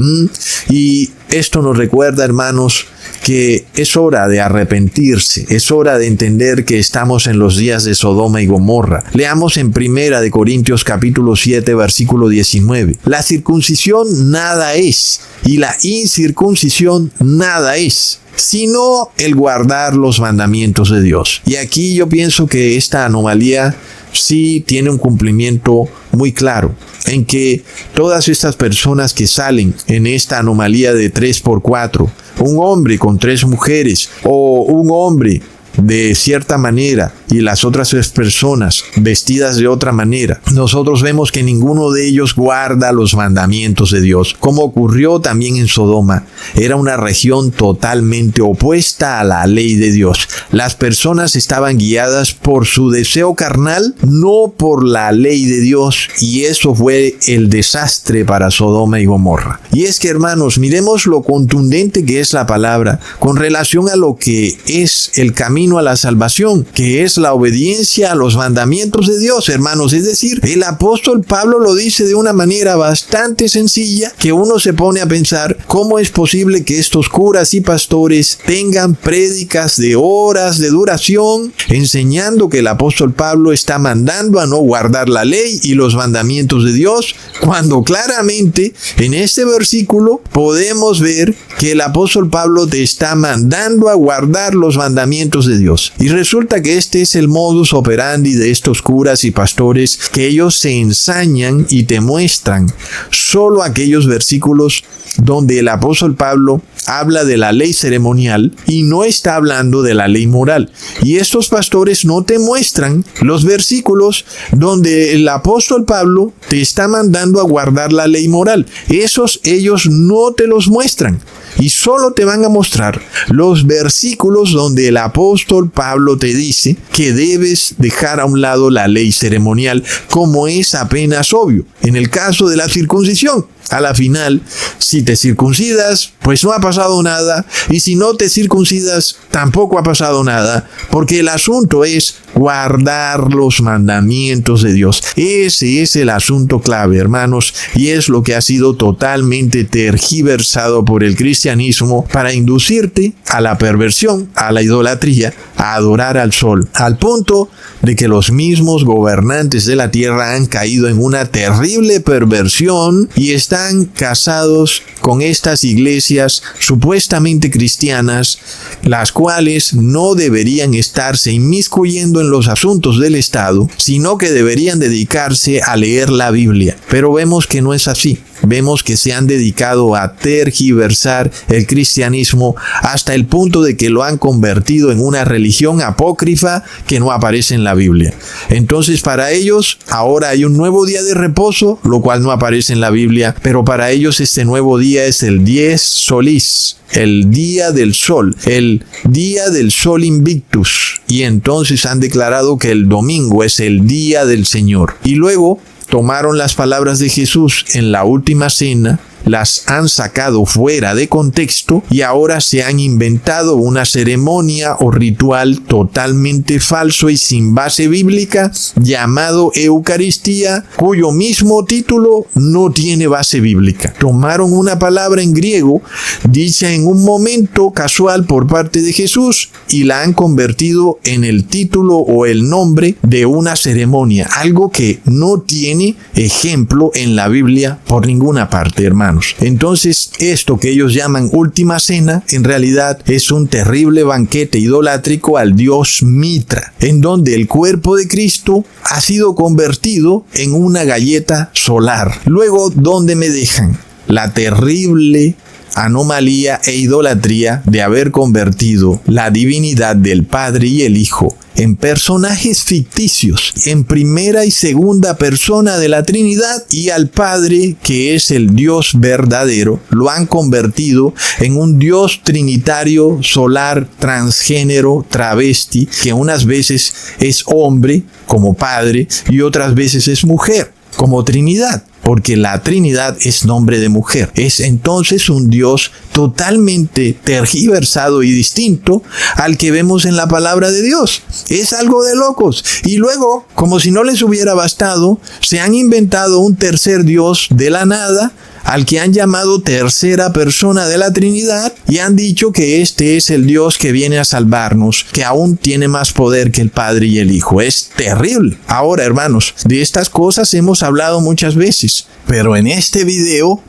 Y esto nos recuerda, hermanos, que es hora de arrepentirse, es hora de entender que estamos en los días de Sodoma y Gomorra. Leamos en 1 Corintios capítulo 7, versículo 19. La circuncisión nada es, y la incircuncisión nada es, sino el guardar los mandamientos de Dios. Y aquí yo pienso que esta anomalía sí tiene un cumplimiento muy claro, en que todas estas personas que salen en esta anomalía de 3x4, un hombre con 3 mujeres, o un hombre de cierta manera y las otras 3 personas vestidas de otra manera, nosotros vemos que ninguno de ellos guarda los mandamientos de Dios, como ocurrió también en Sodoma. Era una región totalmente opuesta a la ley de Dios. Las personas estaban guiadas por su deseo carnal, no por la ley de Dios, y eso fue el desastre para Sodoma y Gomorra. Y es que, hermanos, miremos lo contundente que es la palabra con relación a lo que es el camino a la salvación, que es la obediencia a los mandamientos de Dios, hermanos. Es decir, el apóstol Pablo lo dice de una manera bastante sencilla, que uno se pone a pensar cómo es posible que estos curas y pastores tengan prédicas de horas de duración enseñando que el apóstol Pablo está mandando a no guardar la ley y los mandamientos de Dios, cuando claramente en este versículo podemos ver que el apóstol Pablo te está mandando a guardar los mandamientos de Dios. Y resulta que este es el modus operandi de estos curas y pastores, que ellos se ensañan y te muestran solo aquellos versículos donde el apóstol Pablo habla de la ley ceremonial y no está hablando de la ley moral. Y estos pastores no te muestran los versículos donde el apóstol Pablo te está mandando a guardar la ley moral. Esos ellos no te los muestran. Y solo te van a mostrar los versículos donde el apóstol Pablo te dice que debes dejar a un lado la ley ceremonial, como es apenas obvio. En el caso de la circuncisión, a la final, si te circuncidas, pues no ha pasado nada, y si no te circuncidas, tampoco ha pasado nada, porque el asunto es guardar los mandamientos de Dios. Ese es el asunto clave, hermanos, y es lo que ha sido totalmente tergiversado por el cristianismo para inducirte a la perversión, a la idolatría, a adorar al sol, al punto de que los mismos gobernantes de la tierra han caído en una terrible perversión y están casados con estas iglesias supuestamente cristianas, las cuales no deberían estarse inmiscuyendo en los asuntos del Estado, sino que deberían dedicarse a leer la Biblia. Pero vemos que no es así. Vemos que se han dedicado a tergiversar el cristianismo hasta el punto de que lo han convertido en una religión apócrifa que no aparece en la Biblia. Entonces, para ellos ahora hay un nuevo día de reposo, lo cual no aparece en la Biblia, pero para ellos este nuevo día es el dies solis, el día del sol, el día del sol invictus. Y entonces han declarado que el domingo es el día del Señor. Y luego tomaron las palabras de Jesús en la última cena, las han sacado fuera de contexto y ahora se han inventado una ceremonia o ritual totalmente falso y sin base bíblica llamado Eucaristía, cuyo mismo título no tiene base bíblica. Tomaron una palabra en griego dicha en un momento casual por parte de Jesús y la han convertido en el título o el nombre de una ceremonia, algo que no tiene ejemplo en la Biblia por ninguna parte, hermano. Entonces, esto que ellos llaman última cena, en realidad es un terrible banquete idolátrico al dios Mitra, en donde el cuerpo de Cristo ha sido convertido en una galleta solar. Luego, ¿dónde me dejan? La terrible anomalía e idolatría de haber convertido la divinidad del Padre y el Hijo en personajes ficticios, en primera y segunda persona de la Trinidad, y al Padre, que es el Dios verdadero, lo han convertido en un Dios trinitario, solar, transgénero, travesti, que unas veces es hombre como Padre y otras veces es mujer como Trinidad, porque la Trinidad es nombre de mujer. Es entonces un Dios totalmente tergiversado y distinto al que vemos en la palabra de Dios. Es algo de locos. Y luego, como si no les hubiera bastado, se han inventado un tercer Dios de la nada, al que han llamado tercera persona de la Trinidad, y han dicho que este es el Dios que viene a salvarnos, que aún tiene más poder que el Padre y el Hijo. Es terrible. Ahora, hermanos, de estas cosas hemos hablado muchas veces. dioses. Pero en este video,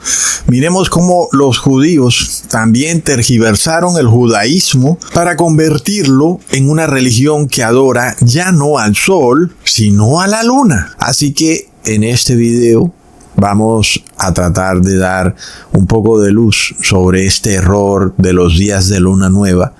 miremos cómo los judíos también tergiversaron el judaísmo para convertirlo en una religión que adora ya no al sol, sino a la luna. Así que en este video vamos a tratar de dar un poco de luz sobre este error de los días de luna nueva.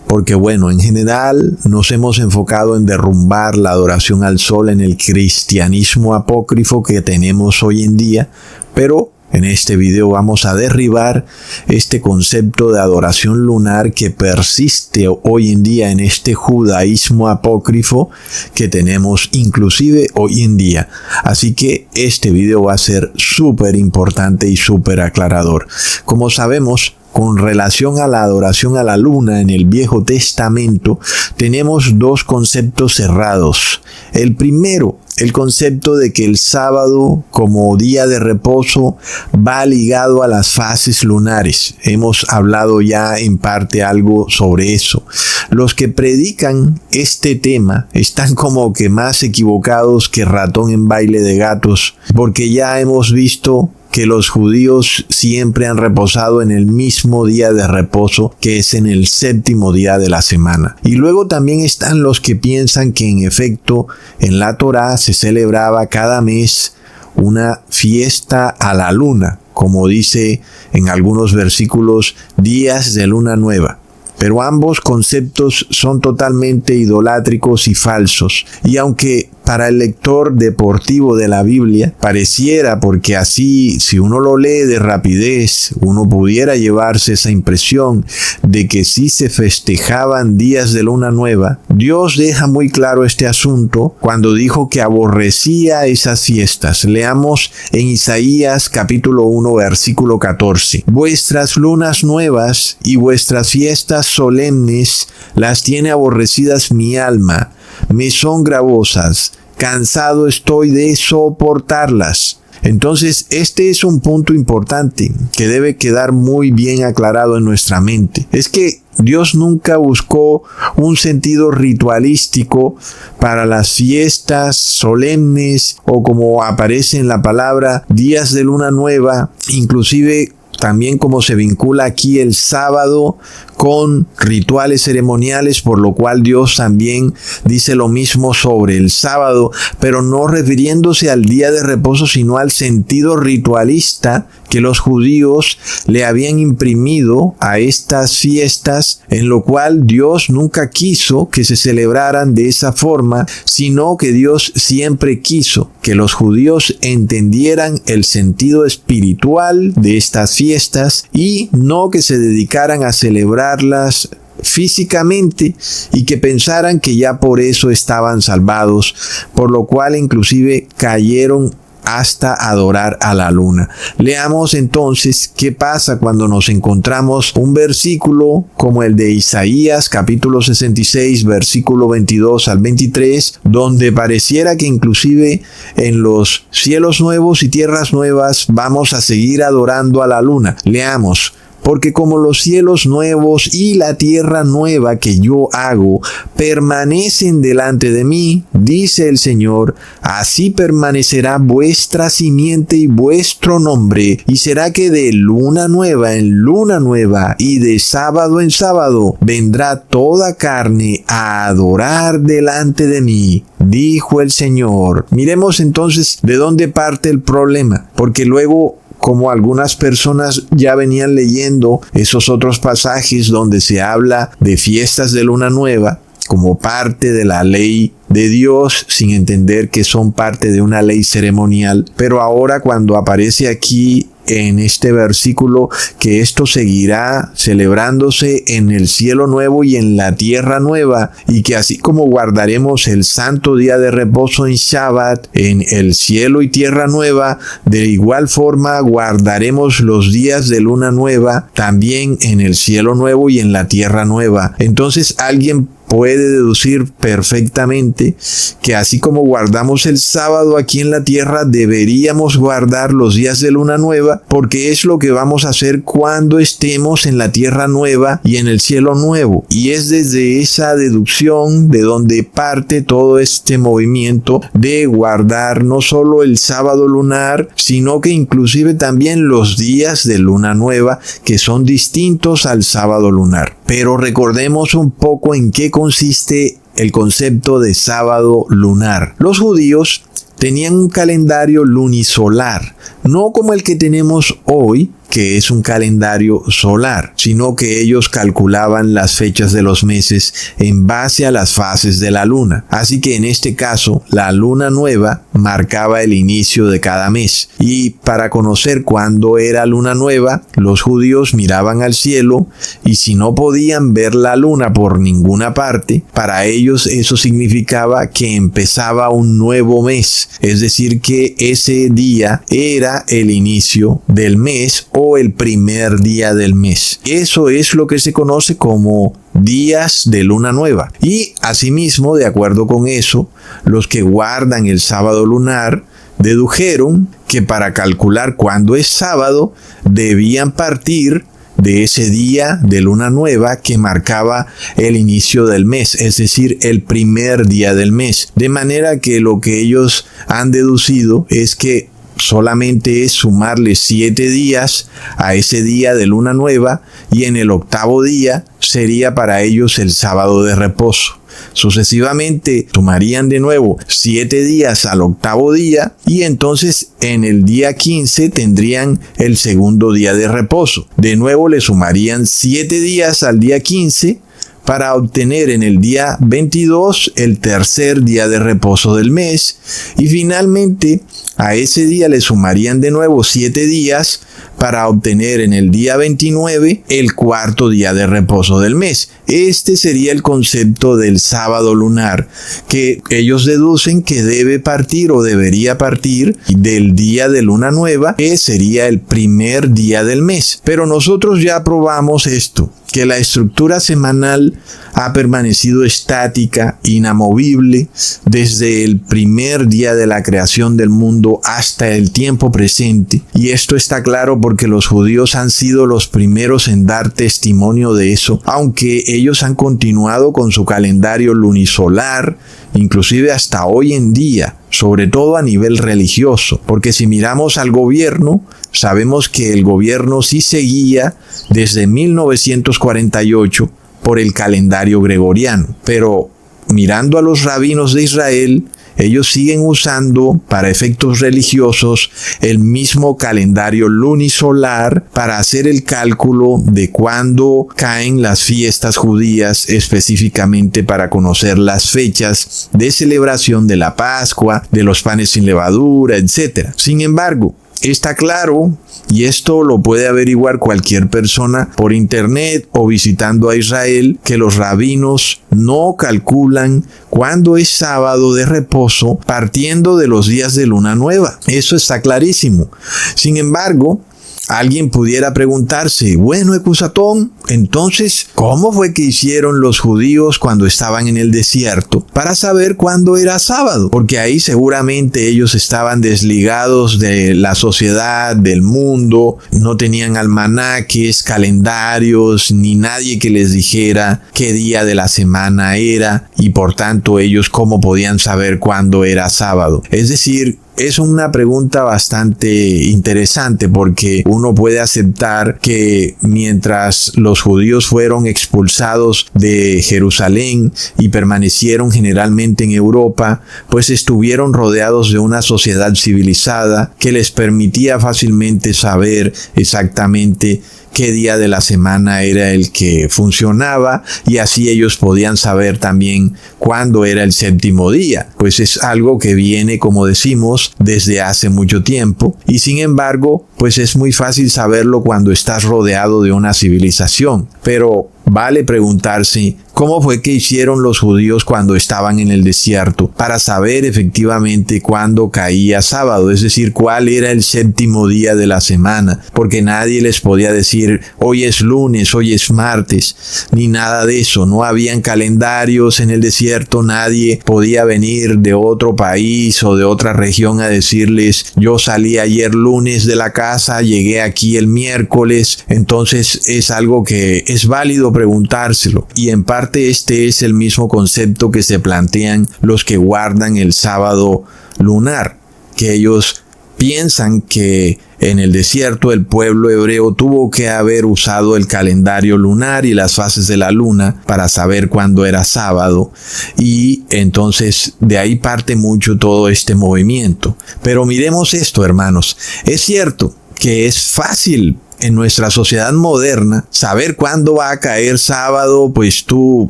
Porque bueno, en general nos hemos enfocado en derrumbar la adoración al sol en el cristianismo apócrifo que tenemos hoy en día, pero en este video vamos a derribar este concepto de adoración lunar que persiste hoy en día en este judaísmo apócrifo que tenemos inclusive hoy en día. Así que este video va a ser súper importante y súper aclarador. Como sabemos, con relación a la adoración a la luna en el Viejo Testamento, tenemos dos conceptos cerrados. El primero, el concepto de que el sábado como día de reposo va ligado a las fases lunares. Hemos hablado ya en parte algo sobre eso. Los que predican este tema están como que más equivocados que ratón en baile de gatos, porque ya hemos visto que los judíos siempre han reposado en el mismo día de reposo, que es en el séptimo día de la semana. Y luego también están los que piensan que en efecto en la Torá se celebraba cada mes una fiesta a la luna, como dice en algunos versículos, días de luna nueva. Pero ambos conceptos son totalmente idolátricos y falsos. Y aunque para el lector deportivo de la Biblia pareciera, porque así si uno lo lee de rapidez, uno pudiera llevarse esa impresión de que sí se festejaban días de luna nueva, Dios deja muy claro este asunto cuando dijo que aborrecía esas fiestas. Leamos en Isaías capítulo 1 versículo 14. Vuestras lunas nuevas y vuestras fiestas solemnes las tiene aborrecidas mi alma, me son gravosas, cansado estoy de soportarlas. Entonces, este es un punto importante que debe quedar muy bien aclarado en nuestra mente. Es que Dios nunca buscó un sentido ritualístico para las fiestas solemnes o, como aparece en la palabra, días de luna nueva, inclusive también como se vincula aquí el sábado con rituales ceremoniales, por lo cual Dios también dice lo mismo sobre el sábado, pero no refiriéndose al día de reposo, sino al sentido ritualista que los judíos le habían imprimido a estas fiestas, en lo cual Dios nunca quiso que se celebraran de esa forma, sino que Dios siempre quiso que los judíos entendieran el sentido espiritual de estas fiestas y no que se dedicaran a celebrarlas físicamente y que pensaran que ya por eso estaban salvados, por lo cual inclusive cayeron hasta adorar a la luna. Leamos entonces qué pasa cuando nos encontramos un versículo como el de Isaías capítulo 66 versículo 22 al 23, donde pareciera que inclusive en los cielos nuevos y tierras nuevas vamos a seguir adorando a la luna. Leamos: porque como los cielos nuevos y la tierra nueva que yo hago permanecen delante de mí, dice el Señor, así permanecerá vuestra simiente y vuestro nombre, y será que de luna nueva en luna nueva y de sábado en sábado vendrá toda carne a adorar delante de mí, dijo el Señor. Miremos entonces de dónde parte el problema, porque luego, como algunas personas ya venían leyendo esos otros pasajes donde se habla de fiestas de luna nueva como parte de la ley de Dios, sin entender que son parte de una ley ceremonial, pero ahora cuando aparece aquí en este versículo que esto seguirá celebrándose en el cielo nuevo y en la tierra nueva, y que así como guardaremos el santo día de reposo en Shabbat en el cielo y tierra nueva, de igual forma guardaremos los días de luna nueva también en el cielo nuevo y en la tierra nueva. Entonces alguien puede deducir perfectamente que así como guardamos el sábado aquí en la tierra, deberíamos guardar los días de luna nueva, porque es lo que vamos a hacer cuando estemos en la tierra nueva y en el cielo nuevo. Y es desde esa deducción de donde parte todo este movimiento de guardar no solo el sábado lunar, sino que inclusive también los días de luna nueva, que son distintos al sábado lunar. Pero recordemos un poco en qué consiste el concepto de sábado lunar. Los judíos tenían un calendario lunisolar, no como el que tenemos hoy, que es un calendario solar, sino que ellos calculaban las fechas de los meses en base a las fases de la luna. Así que en este caso, la luna nueva marcaba el inicio de cada mes. Y para conocer cuándo era luna nueva, los judíos miraban al cielo y si no podían ver la luna por ninguna parte, para ellos eso significaba que empezaba un nuevo mes. Es decir, que ese día era el inicio del mes o el primer día del mes. Eso es lo que se conoce como días de luna nueva. Y asimismo, de acuerdo con eso, los que guardan el sábado lunar dedujeron que para calcular cuándo es sábado debían partir de ese día de luna nueva que marcaba el inicio del mes, es decir, el primer día del mes. De manera que lo que ellos han deducido es que solamente es sumarle 7 días a ese día de luna nueva y en el octavo día sería para ellos el sábado de reposo. Sucesivamente sumarían de nuevo 7 días al octavo día y entonces en el día 15 tendrían el segundo día de reposo. De nuevo le sumarían 7 días al día 15 para obtener en el día 22 el tercer día de reposo del mes y finalmente a ese día le sumarían de nuevo 7 días para obtener en el día 29 el cuarto día de reposo del mes. Este sería el concepto del sábado lunar, que ellos deducen que debe partir o debería partir del día de luna nueva, que sería el primer día del mes. Pero nosotros ya probamos esto, que la estructura semanal ha permanecido estática, inamovible, desde el primer día de la creación del mundo hasta el tiempo presente. Y esto está claro porque los judíos han sido los primeros en dar testimonio de eso, aunque ellos han continuado con su calendario lunisolar, inclusive hasta hoy en día, sobre todo a nivel religioso, porque si miramos al gobierno, sabemos que el gobierno sí seguía desde 1948 por el calendario gregoriano, pero mirando a los rabinos de Israel, ellos siguen usando para efectos religiosos el mismo calendario lunisolar para hacer el cálculo de cuándo caen las fiestas judías, específicamente para conocer las fechas de celebración de la Pascua, de los panes sin levadura, etc. Sin embargo, está claro, y esto lo puede averiguar cualquier persona por internet o visitando a Israel, que los rabinos no calculan cuándo es sábado de reposo partiendo de los días de luna nueva. Eso está clarísimo. Sin embargo, alguien pudiera preguntarse, bueno, Ecusatón, entonces, ¿cómo fue que hicieron los judíos cuando estaban en el desierto para saber cuándo era sábado? Porque ahí seguramente ellos estaban desligados de la sociedad, del mundo, no tenían almanaques, calendarios, ni nadie que les dijera qué día de la semana era, y por tanto ellos cómo podían saber cuándo era sábado. Es decir, es una pregunta bastante interesante porque uno puede aceptar que mientras los judíos fueron expulsados de Jerusalén y permanecieron generalmente en Europa, pues estuvieron rodeados de una sociedad civilizada que les permitía fácilmente saber exactamente qué día de la semana era el que funcionaba y así ellos podían saber también cuándo era el séptimo día. Pues es algo que viene, como decimos, desde hace mucho tiempo y sin embargo, pues es muy fácil saberlo cuando estás rodeado de una civilización. Pero vale preguntarse ¿Cómo fue que hicieron los judíos cuando estaban en el desierto para saber efectivamente cuándo caía sábado? Es decir, cuál era el séptimo día de la semana, porque nadie les podía decir hoy es lunes, hoy es martes, ni nada de eso. No habían calendarios en el desierto, nadie podía venir de otro país o de otra región a decirles yo salí ayer lunes de la casa, llegué aquí el miércoles. Entonces es algo que es válido preguntárselo, y en parte este es el mismo concepto que se plantean los que guardan el sábado lunar, que ellos piensan que en el desierto el pueblo hebreo tuvo que haber usado el calendario lunar y las fases de la luna para saber cuándo era sábado, y entonces de ahí parte mucho todo este movimiento. Pero miremos esto, hermanos, es cierto que es fácil en nuestra sociedad moderna saber cuándo va a caer sábado. Pues tú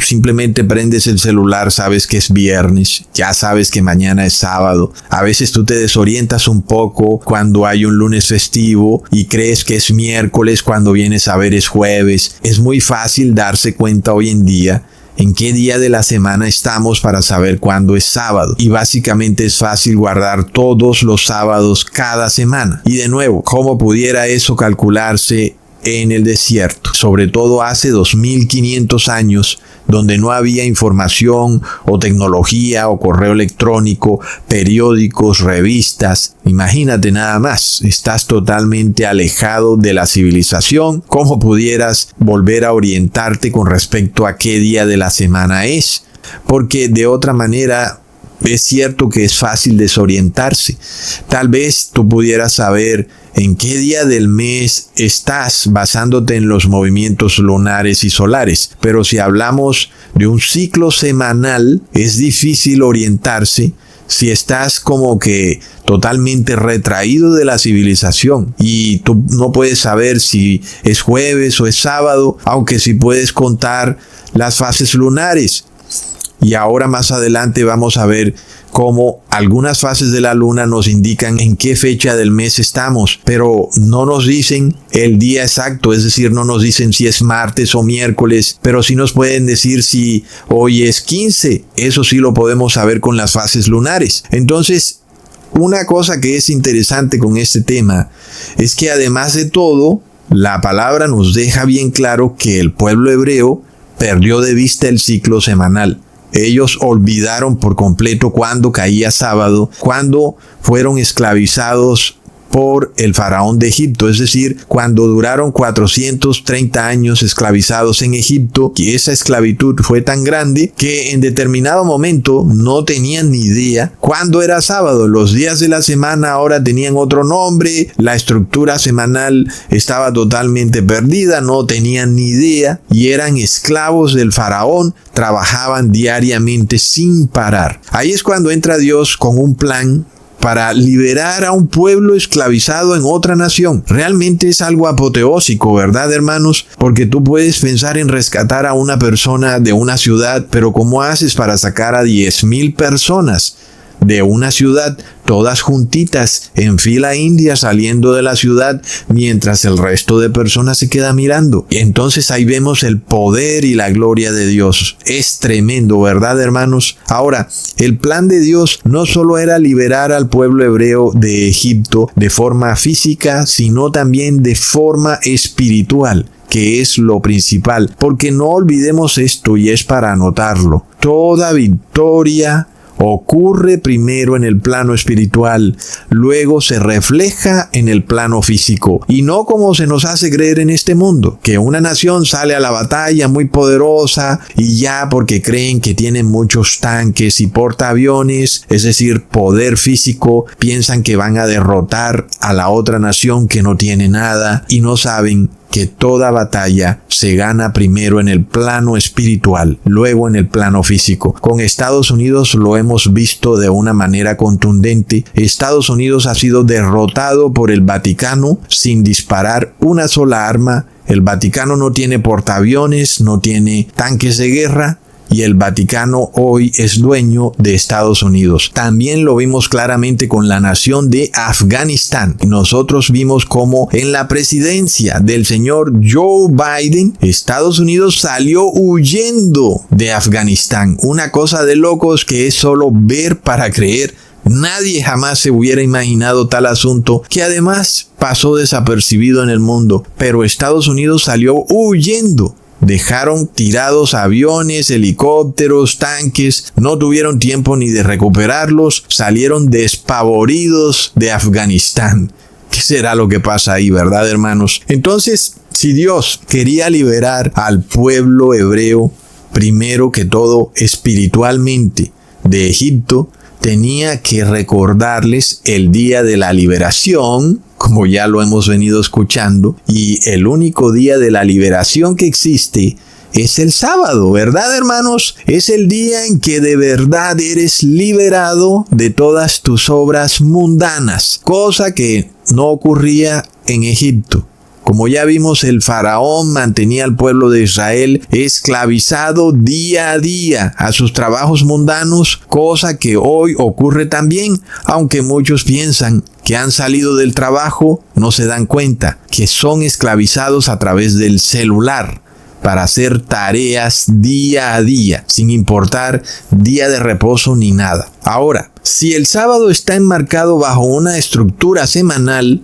simplemente prendes el celular, sabes que es viernes, ya sabes que mañana es sábado. A veces tú te desorientas un poco cuando hay un lunes festivo y crees que es miércoles cuando vienes a ver es jueves. Es muy fácil darse cuenta hoy en día en qué día de la semana estamos para saber cuándo es sábado, y básicamente es fácil guardar todos los sábados cada semana. Y de nuevo, ¿cómo pudiera eso calcularse en el desierto? Sobre todo hace 2500 años, donde no había información o tecnología o correo electrónico, periódicos, revistas. Imagínate nada más, estás totalmente alejado de la civilización. ¿Cómo pudieras volver a orientarte con respecto a qué día de la semana es? Porque de otra manera es cierto que es fácil desorientarse. Tal vez tú pudieras saber en qué día del mes estás basándote en los movimientos lunares y solares, pero si hablamos de un ciclo semanal, es difícil orientarse si estás como que totalmente retraído de la civilización, y tú no puedes saber si es jueves o es sábado, aunque sí puedes contar las fases lunares. Y ahora más adelante vamos a ver cómo algunas fases de la luna nos indican en qué fecha del mes estamos, pero no nos dicen el día exacto, es decir, no nos dicen si es martes o miércoles, pero sí nos pueden decir si hoy es 15, eso sí lo podemos saber con las fases lunares. Entonces, una cosa que es interesante con este tema es que además de todo, la palabra nos deja bien claro que el pueblo hebreo perdió de vista el ciclo semanal. Ellos olvidaron por completo cuándo caía sábado, cuando fueron esclavizados por el faraón de Egipto, es decir, cuando duraron 430 años esclavizados en Egipto, y esa esclavitud fue tan grande que en determinado momento no tenían ni idea cuándo era sábado. Los días de la semana ahora tenían otro nombre, la estructura semanal estaba totalmente perdida, no tenían ni idea y eran esclavos del faraón, trabajaban diariamente sin parar. Ahí es cuando entra Dios con un plan para liberar a un pueblo esclavizado en otra nación. Realmente es algo apoteósico, ¿verdad, hermanos? Porque tú puedes pensar en rescatar a una persona de una ciudad, pero ¿cómo haces para sacar a 10,000 personas de una ciudad, todas juntitas en fila india saliendo de la ciudad, mientras el resto de personas se queda mirando? Y entonces ahí vemos el poder y la gloria de Dios. Es tremendo, ¿verdad, hermanos? Ahora, el plan de Dios no solo era liberar al pueblo hebreo de Egipto de forma física, sino también de forma espiritual, que es lo principal, porque no olvidemos esto, y es para anotarlo. Toda victoria ocurre primero en el plano espiritual, luego se refleja en el plano físico, y no como se nos hace creer en este mundo, que una nación sale a la batalla muy poderosa y ya porque creen que tienen muchos tanques y portaaviones, es decir, poder físico, piensan que van a derrotar a la otra nación que no tiene nada, y no saben que toda batalla se gana primero en el plano espiritual, luego en el plano físico. Con Estados Unidos lo hemos visto de una manera contundente. Estados Unidos ha sido derrotado por el Vaticano sin disparar una sola arma. El Vaticano no tiene portaaviones, no tiene tanques de guerra, y el Vaticano hoy es dueño de Estados Unidos. También lo vimos claramente con la nación de Afganistán. Nosotros vimos cómo en la presidencia del señor Joe Biden, Estados Unidos salió huyendo de Afganistán. Una cosa de locos que es solo ver para creer. Nadie jamás se hubiera imaginado tal asunto, que además pasó desapercibido en el mundo, pero Estados Unidos salió huyendo. Dejaron tirados aviones, helicópteros, tanques, no tuvieron tiempo ni de recuperarlos, salieron despavoridos de Afganistán. ¿Qué será lo que pasa ahí, verdad, hermanos? Entonces, si Dios quería liberar al pueblo hebreo, primero que todo espiritualmente, de Egipto, tenía que recordarles el día de la liberación, como ya lo hemos venido escuchando, y el único día de la liberación que existe es el sábado, ¿verdad, hermanos? Es el día en que de verdad eres liberado de todas tus obras mundanas, cosa que no ocurría en Egipto. Como ya vimos, el faraón mantenía al pueblo de Israel esclavizado día a día a sus trabajos mundanos, cosa que hoy ocurre también, aunque muchos piensan que han salido del trabajo, no se dan cuenta que son esclavizados a través del celular para hacer tareas día a día, sin importar día de reposo ni nada. Ahora, si el sábado está enmarcado bajo una estructura semanal,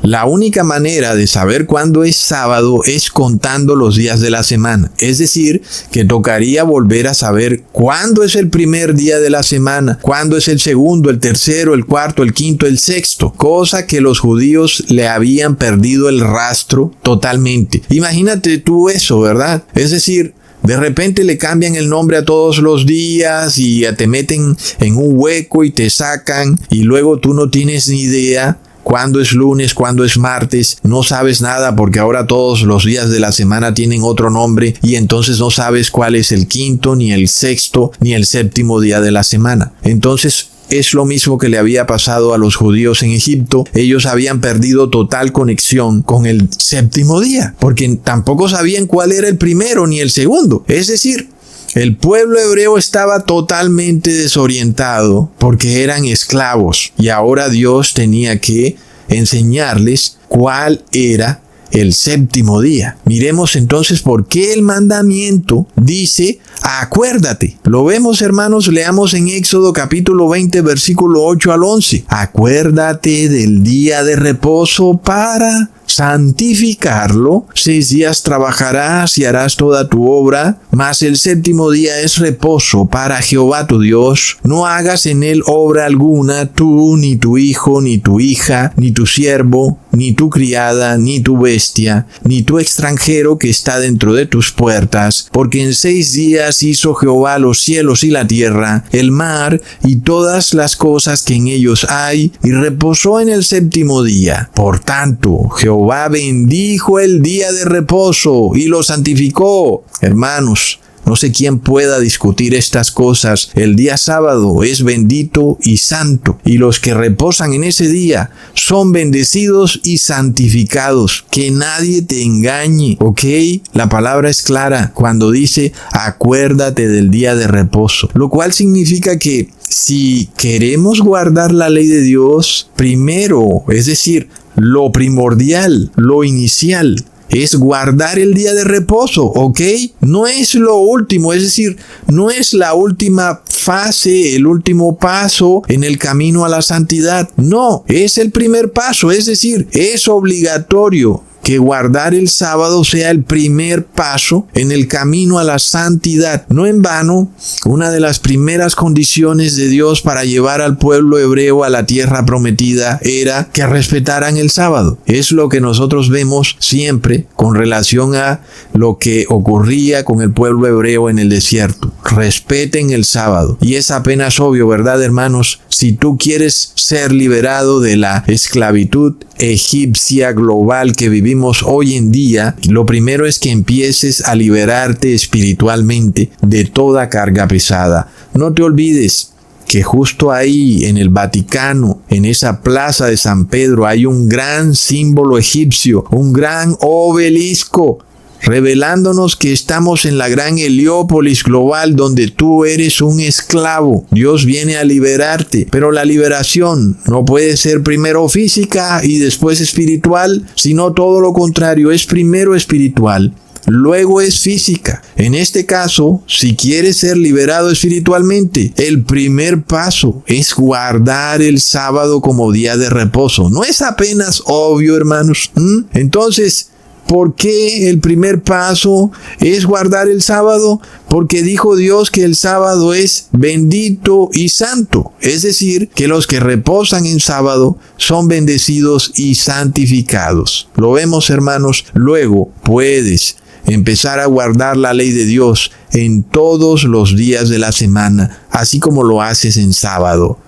la única manera de saber cuándo es sábado es contando los días de la semana. Es decir, que tocaría volver a saber cuándo es el primer día de la semana, cuándo es el segundo, el tercero, el cuarto, el quinto, el sexto. Cosa que los judíos le habían perdido el rastro totalmente. Imagínate tú eso, ¿verdad? Es decir, de repente le cambian el nombre a todos los días y te meten en un hueco y te sacan y luego tú no tienes ni idea cuándo es lunes, cuándo es martes, no sabes nada porque ahora todos los días de la semana tienen otro nombre y entonces no sabes cuál es el quinto, ni el sexto, ni el séptimo día de la semana. Entonces es lo mismo que le había pasado a los judíos en Egipto. Ellos habían perdido total conexión con el séptimo día porque tampoco sabían cuál era el primero ni el segundo. Es decir, el pueblo hebreo estaba totalmente desorientado porque eran esclavos y ahora Dios tenía que enseñarles cuál era el séptimo día. Miremos entonces por qué el mandamiento dice acuérdate. Lo vemos, hermanos, leamos en Éxodo capítulo 20 versículo 8 al 11. Acuérdate del día de reposo para santificarlo. 6 días trabajarás y harás toda tu obra, mas el séptimo día es reposo para Jehová tu Dios. No hagas en él obra alguna, tú, ni tu hijo, ni tu hija, ni tu siervo, ni tu criada, ni tu bestia, ni tu extranjero que está dentro de tus puertas, porque en 6 días hizo Jehová los cielos y la tierra, el mar y todas las cosas que en ellos hay, y reposó en el séptimo día. Por tanto, Jehová bendijo el día de reposo y lo santificó. Hermanos, no sé quién pueda discutir estas cosas. El día sábado es bendito y santo, y los que reposan en ese día son bendecidos y santificados. Que nadie te engañe, ¿ok? La palabra es clara cuando dice acuérdate del día de reposo, lo cual significa que si queremos guardar la ley de Dios, primero, es decir, lo primordial, lo inicial, es guardar el día de reposo, ¿ok? No es lo último, es decir, no es la última fase, el último paso en el camino a la santidad. No, es el primer paso, es decir, es obligatorio que guardar el sábado sea el primer paso en el camino a la santidad. No en vano, una de las primeras condiciones de Dios para llevar al pueblo hebreo a la tierra prometida era que respetaran el sábado. Es lo que nosotros vemos siempre con relación a lo que ocurría con el pueblo hebreo en el desierto. Respeten el sábado. Y es apenas obvio, ¿verdad, hermanos? Si tú quieres ser liberado de la esclavitud egipcia global que vivimos hoy en día, lo primero es que empieces a liberarte espiritualmente de toda carga pesada. No te olvides que justo ahí en el Vaticano, en esa plaza de San Pedro, hay un gran símbolo egipcio, un gran obelisco. revelándonos que estamos en la gran Heliópolis global donde tú eres un esclavo. Dios viene a liberarte, pero la liberación no puede ser primero física y después espiritual, sino todo lo contrario, es primero espiritual, luego es física. En este caso, si quieres ser liberado espiritualmente, el primer paso es guardar el sábado como día de reposo. ¿No es apenas obvio, hermanos? Entonces, ¿por qué el primer paso es guardar el sábado? Porque dijo Dios que el sábado es bendito y santo. Es decir, que los que reposan en sábado son bendecidos y santificados. Lo vemos, hermanos. Luego puedes empezar a guardar la ley de Dios en todos los días de la semana, así como lo haces en sábado.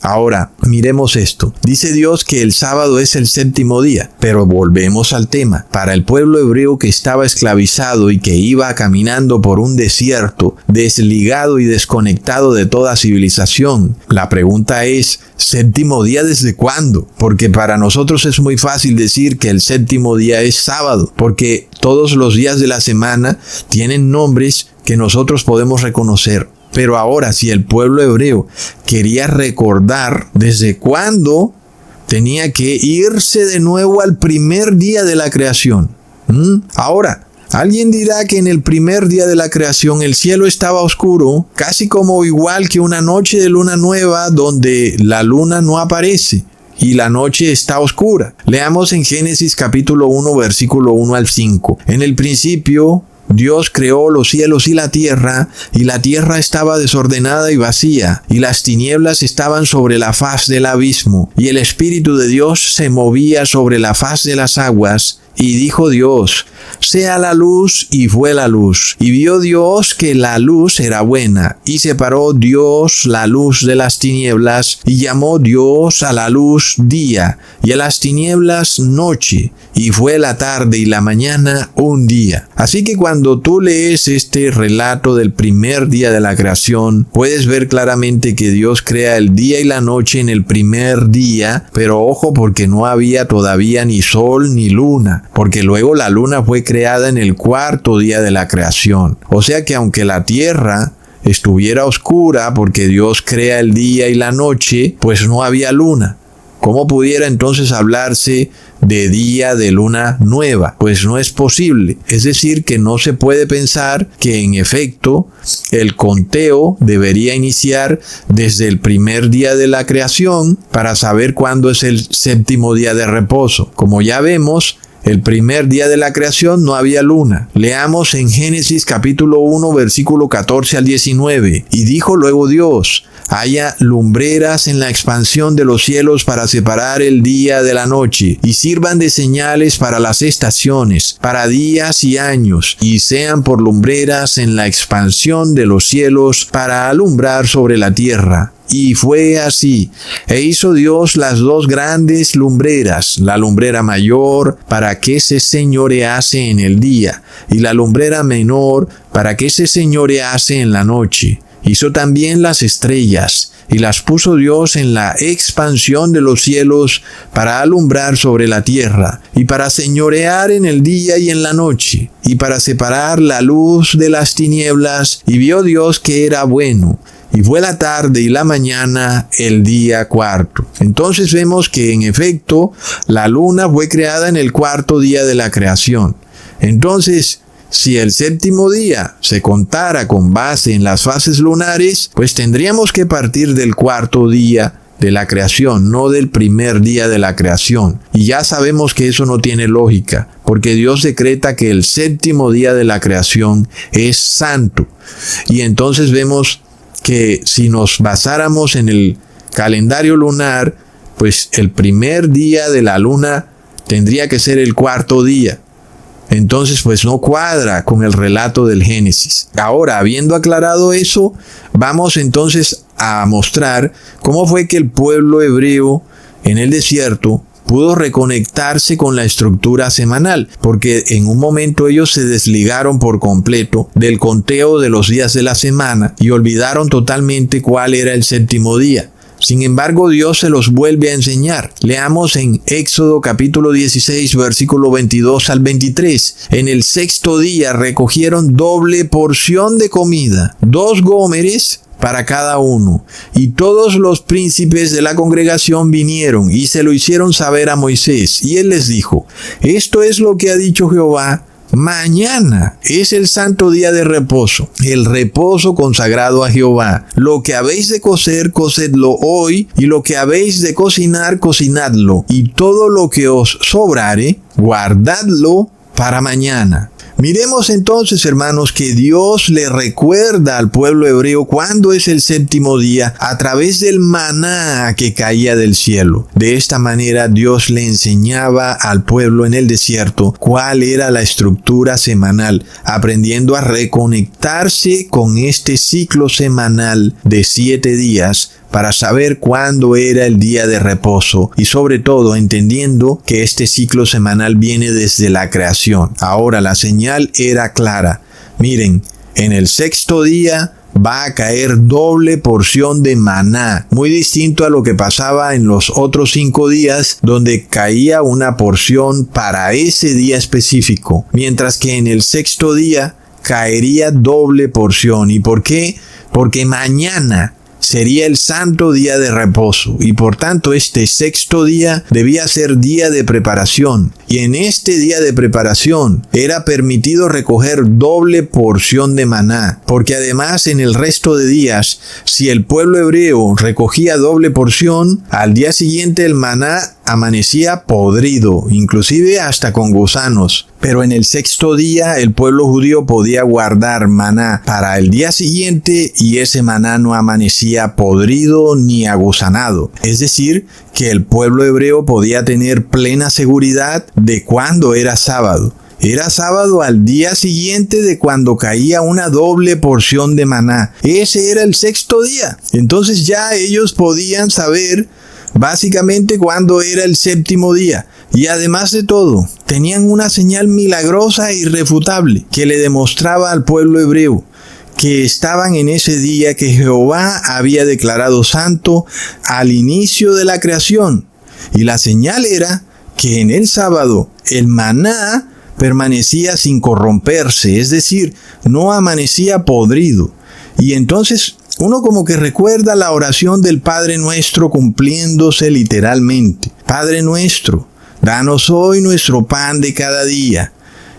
Ahora, miremos esto. Dice Dios que el sábado es el séptimo día, pero volvemos al tema. Para el pueblo hebreo que estaba esclavizado y que iba caminando por un desierto, desligado y desconectado de toda civilización, la pregunta es, ¿séptimo día desde cuándo? Porque para nosotros es muy fácil decir que el séptimo día es sábado, porque todos los días de la semana tienen nombres que nosotros podemos reconocer. Pero ahora, si el pueblo hebreo quería recordar desde cuándo, tenía que irse de nuevo al primer día de la creación. Ahora, alguien dirá que en el primer día de la creación el cielo estaba oscuro, casi como igual que una noche de luna nueva donde la luna no aparece y la noche está oscura. Leamos en Génesis capítulo 1, versículo 1 al 5. En el principio, Dios creó los cielos y la tierra estaba desordenada y vacía, y las tinieblas estaban sobre la faz del abismo, y el Espíritu de Dios se movía sobre la faz de las aguas. Y dijo Dios, sea la luz, y fue la luz. Y vio Dios que la luz era buena, y separó Dios la luz de las tinieblas, y llamó Dios a la luz día, y a las tinieblas noche, y fue la tarde y la mañana un día. Así que cuando tú lees este relato del primer día de la creación, puedes ver claramente que Dios crea el día y la noche en el primer día, pero ojo, porque no había todavía ni sol ni luna, porque luego la luna fue creada en el cuarto día de la creación. O sea que aunque la tierra estuviera oscura porque Dios crea el día y la noche, pues no había luna. ¿Cómo pudiera entonces hablarse de día de luna nueva? Pues no es posible. Es decir, que no se puede pensar que en efecto el conteo debería iniciar desde el primer día de la creación para saber cuándo es el séptimo día de reposo. Como ya vemos, el primer día de la creación no había luna. Leamos en Génesis capítulo 1, versículo 14 al 19. Y dijo luego Dios, haya lumbreras en la expansión de los cielos para separar el día de la noche, y sirvan de señales para las estaciones, para días y años, y sean por lumbreras en la expansión de los cielos para alumbrar sobre la tierra. Y fue así. E hizo Dios las dos grandes lumbreras, la lumbrera mayor para que se señorease en el día, y la lumbrera menor para que se señorease en la noche. Hizo también las estrellas, y las puso Dios en la expansión de los cielos para alumbrar sobre la tierra, y para señorear en el día y en la noche, y para separar la luz de las tinieblas. Y vio Dios que era bueno. Y fue la tarde y la mañana el día cuarto. Entonces vemos que en efecto la luna fue creada en el cuarto día de la creación. Entonces, si el séptimo día se contara con base en las fases lunares, pues tendríamos que partir del cuarto día de la creación, no del primer día de la creación. Y ya sabemos que eso no tiene lógica, porque Dios decreta que el séptimo día de la creación es santo. Y entonces vemos que si nos basáramos en el calendario lunar, pues el primer día de la luna tendría que ser el cuarto día. Entonces, pues no cuadra con el relato del Génesis. Ahora, habiendo aclarado eso, vamos entonces a mostrar cómo fue que el pueblo hebreo en el desierto pudo reconectarse con la estructura semanal, porque en un momento ellos se desligaron por completo del conteo de los días de la semana y olvidaron totalmente cuál era el séptimo día. Sin embargo, Dios se los vuelve a enseñar. Leamos en Éxodo capítulo 16, versículo 22 al 23. En el sexto día recogieron doble porción de comida, 2 gómeres para cada uno. Y todos los príncipes de la congregación vinieron y se lo hicieron saber a Moisés. Y él les dijo: esto es lo que ha dicho Jehová. Mañana es el santo día de reposo, el reposo consagrado a Jehová. Lo que habéis de cocer, cocedlo hoy, y lo que habéis de cocinar, cocinadlo. Y todo lo que os sobrare, guardadlo para mañana. Miremos entonces, hermanos, que Dios le recuerda al pueblo hebreo cuándo es el séptimo día a través del maná que caía del cielo. De esta manera Dios le enseñaba al pueblo en el desierto cuál era la estructura semanal, aprendiendo a reconectarse con este ciclo semanal de 7 días para saber cuándo era el día de reposo y sobre todo entendiendo que este ciclo semanal viene desde la creación. Ahora la señal era clara. Miren, en el sexto día va a caer doble porción de maná, muy distinto a lo que pasaba en los otros 5 días donde caía una porción para ese día específico, mientras que en el sexto día caería doble porción. ¿Y por qué? Porque mañana sería el santo día de reposo y por tanto este sexto día debía ser día de preparación, y en este día de preparación era permitido recoger doble porción de maná, porque además en el resto de días, si el pueblo hebreo recogía doble porción, al día siguiente el maná amanecía podrido, inclusive hasta con gusanos. Pero en el sexto día el pueblo judío podía guardar maná para el día siguiente y ese maná no amanecía podrido ni agusanado. Es decir, que el pueblo hebreo podía tener plena seguridad de cuándo era sábado. Era sábado al día siguiente de cuando caía una doble porción de maná. Ese era el sexto día. Entonces ya ellos podían saber básicamente cuándo era el séptimo día. Y además de todo, tenían una señal milagrosa e irrefutable que le demostraba al pueblo hebreo que estaban en ese día que Jehová había declarado santo al inicio de la creación. Y la señal era que en el sábado el maná permanecía sin corromperse, es decir, no amanecía podrido. Y entonces uno como que recuerda la oración del Padre Nuestro cumpliéndose literalmente. Padre nuestro, danos hoy nuestro pan de cada día.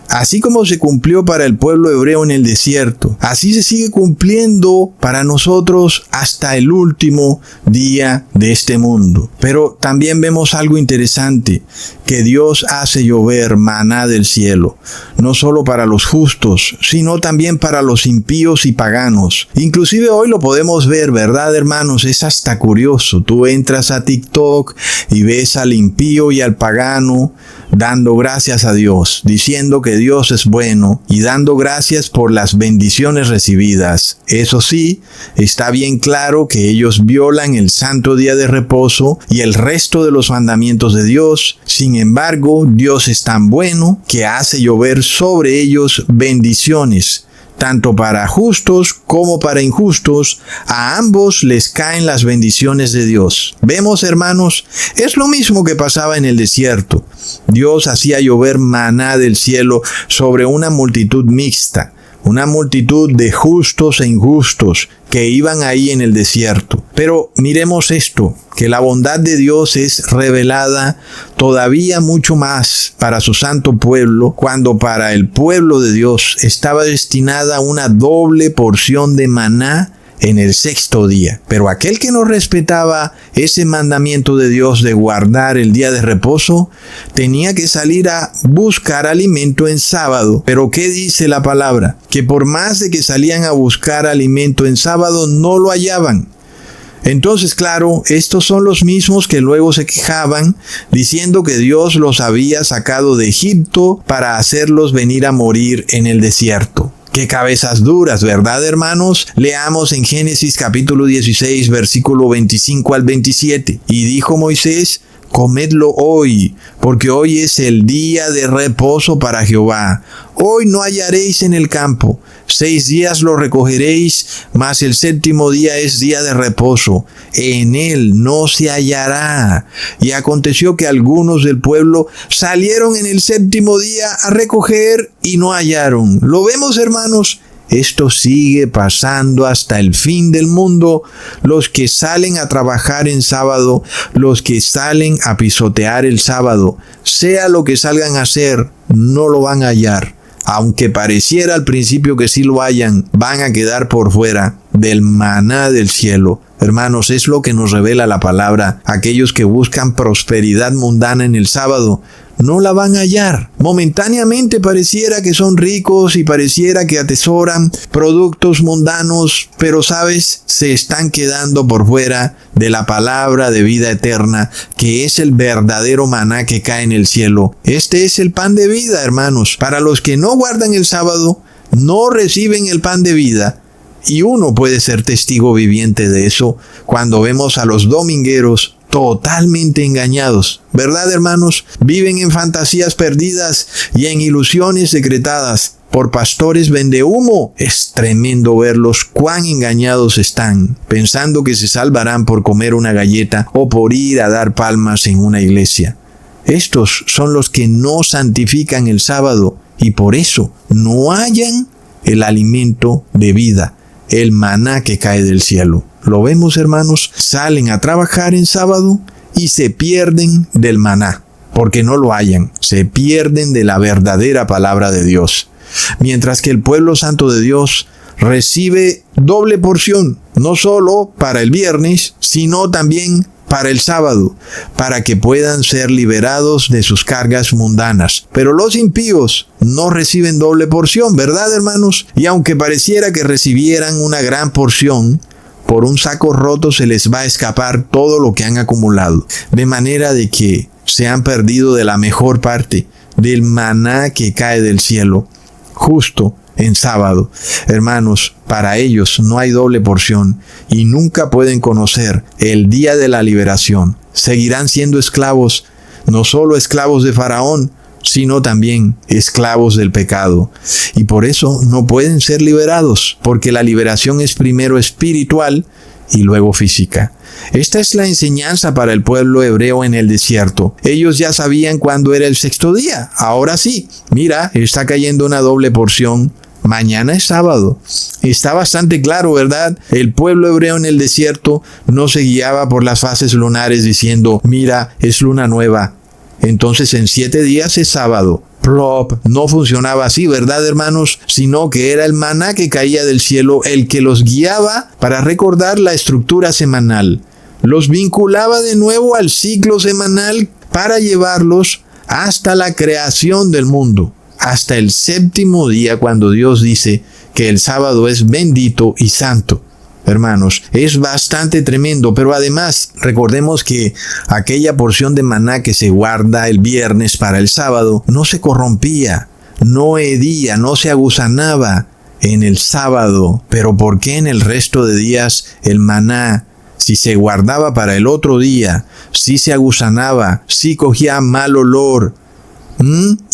Así como se cumplió para el pueblo hebreo en el desierto, así se sigue cumpliendo para nosotros hasta el último día de este mundo. Pero también vemos algo interesante, que Dios hace llover maná del cielo, no solo para los justos, sino también para los impíos y paganos. Inclusive hoy lo podemos ver, ¿verdad, hermanos? Es hasta curioso. Tú entras a TikTok y ves al impío y al pagano dando gracias a Dios, diciendo que Dios es bueno y dando gracias por las bendiciones recibidas. Eso sí, está bien claro que ellos violan el santo día de reposo y el resto de los mandamientos de Dios. Sin embargo, Dios es tan bueno que hace llover sobre ellos bendiciones. Tanto para justos como para injustos, a ambos les caen las bendiciones de Dios. Vemos, hermanos, es lo mismo que pasaba en el desierto. Dios hacía llover maná del cielo sobre una multitud mixta, una multitud de justos e injustos que iban ahí en el desierto. Pero miremos esto, que la bondad de Dios es revelada todavía mucho más para su santo pueblo, cuando para el pueblo de Dios estaba destinada una doble porción de maná en el sexto día. Pero aquel que no respetaba ese mandamiento de Dios de guardar el día de reposo, tenía que salir a buscar alimento en sábado. Pero ¿qué dice la palabra? Que por más de que salían a buscar alimento en sábado, no lo hallaban. Entonces, claro, estos son los mismos que luego se quejaban, diciendo que Dios los había sacado de Egipto para hacerlos venir a morir en el desierto. ¡Qué cabezas duras!, ¿verdad, hermanos? Leamos en Génesis capítulo 16, versículo 25 al 27. Y dijo Moisés: comedlo hoy, porque hoy es el día de reposo para Jehová. Hoy no hallaréis en el campo. 6 días lo recogeréis, mas el 7º día es día de reposo. En él no se hallará. Y aconteció que algunos del pueblo salieron en el 7º día a recoger y no hallaron. ¿Lo vemos, hermanos? Esto sigue pasando hasta el fin del mundo. Los que salen a trabajar en sábado, los que salen a pisotear el sábado, sea lo que salgan a hacer, no lo van a hallar. Aunque pareciera al principio que sí lo hallan, van a quedar por fuera del maná del cielo. Hermanos, es lo que nos revela la palabra. Aquellos que buscan prosperidad mundana en el sábado, no la van a hallar. Momentáneamente pareciera que son ricos y pareciera que atesoran productos mundanos, pero sabes, se están quedando por fuera de la palabra de vida eterna, que es el verdadero maná que cae en el cielo. Este es el pan de vida, hermanos. Para los que no guardan el sábado, no reciben el pan de vida. Y uno puede ser testigo viviente de eso cuando vemos a los domingueros totalmente engañados, ¿verdad, hermanos? Viven en fantasías perdidas y en ilusiones secretadas por pastores vendehumo. Es tremendo verlos cuán engañados están, pensando que se salvarán por comer una galleta o por ir a dar palmas en una iglesia. Estos son los que no santifican el sábado y por eso no hallan el alimento de vida, el maná que cae del cielo. Lo vemos, hermanos, salen a trabajar en sábado y se pierden del maná, porque no lo hallan, se pierden de la verdadera palabra de Dios. Mientras que el pueblo santo de Dios recibe doble porción, no solo para el viernes, sino también para el sábado, para que puedan ser liberados de sus cargas mundanas. Pero los impíos no reciben doble porción, ¿verdad, hermanos? Y aunque pareciera que recibieran una gran porción, por un saco roto se les va a escapar todo lo que han acumulado, de manera de que se han perdido de la mejor parte, del maná que cae del cielo, justo en sábado. Hermanos, para ellos no hay doble porción y nunca pueden conocer el día de la liberación. Seguirán siendo esclavos, no solo esclavos de Faraón, sino también esclavos del pecado. Y por eso no pueden ser liberados, porque la liberación es primero espiritual y luego física. Esta es la enseñanza para el pueblo hebreo en el desierto. Ellos ya sabían cuándo era el 6º día. Ahora sí, mira, está cayendo una doble porción. Mañana es sábado. Está bastante claro, ¿verdad? El pueblo hebreo en el desierto no se guiaba por las fases lunares diciendo, mira, es luna nueva, entonces en 7 días es sábado. Plop, no funcionaba así, ¿verdad, hermanos? Sino que era el maná que caía del cielo el que los guiaba para recordar la estructura semanal. Los vinculaba de nuevo al ciclo semanal para llevarlos hasta la creación del mundo, hasta el 7º día, cuando Dios dice que el sábado es bendito y santo. Hermanos, es bastante tremendo, pero además recordemos que aquella porción de maná que se guarda el viernes para el sábado no se corrompía, no hedía, no se agusanaba en el sábado. Pero ¿por qué en el resto de días el maná, si se guardaba para el otro día, si se agusanaba, si cogía mal olor?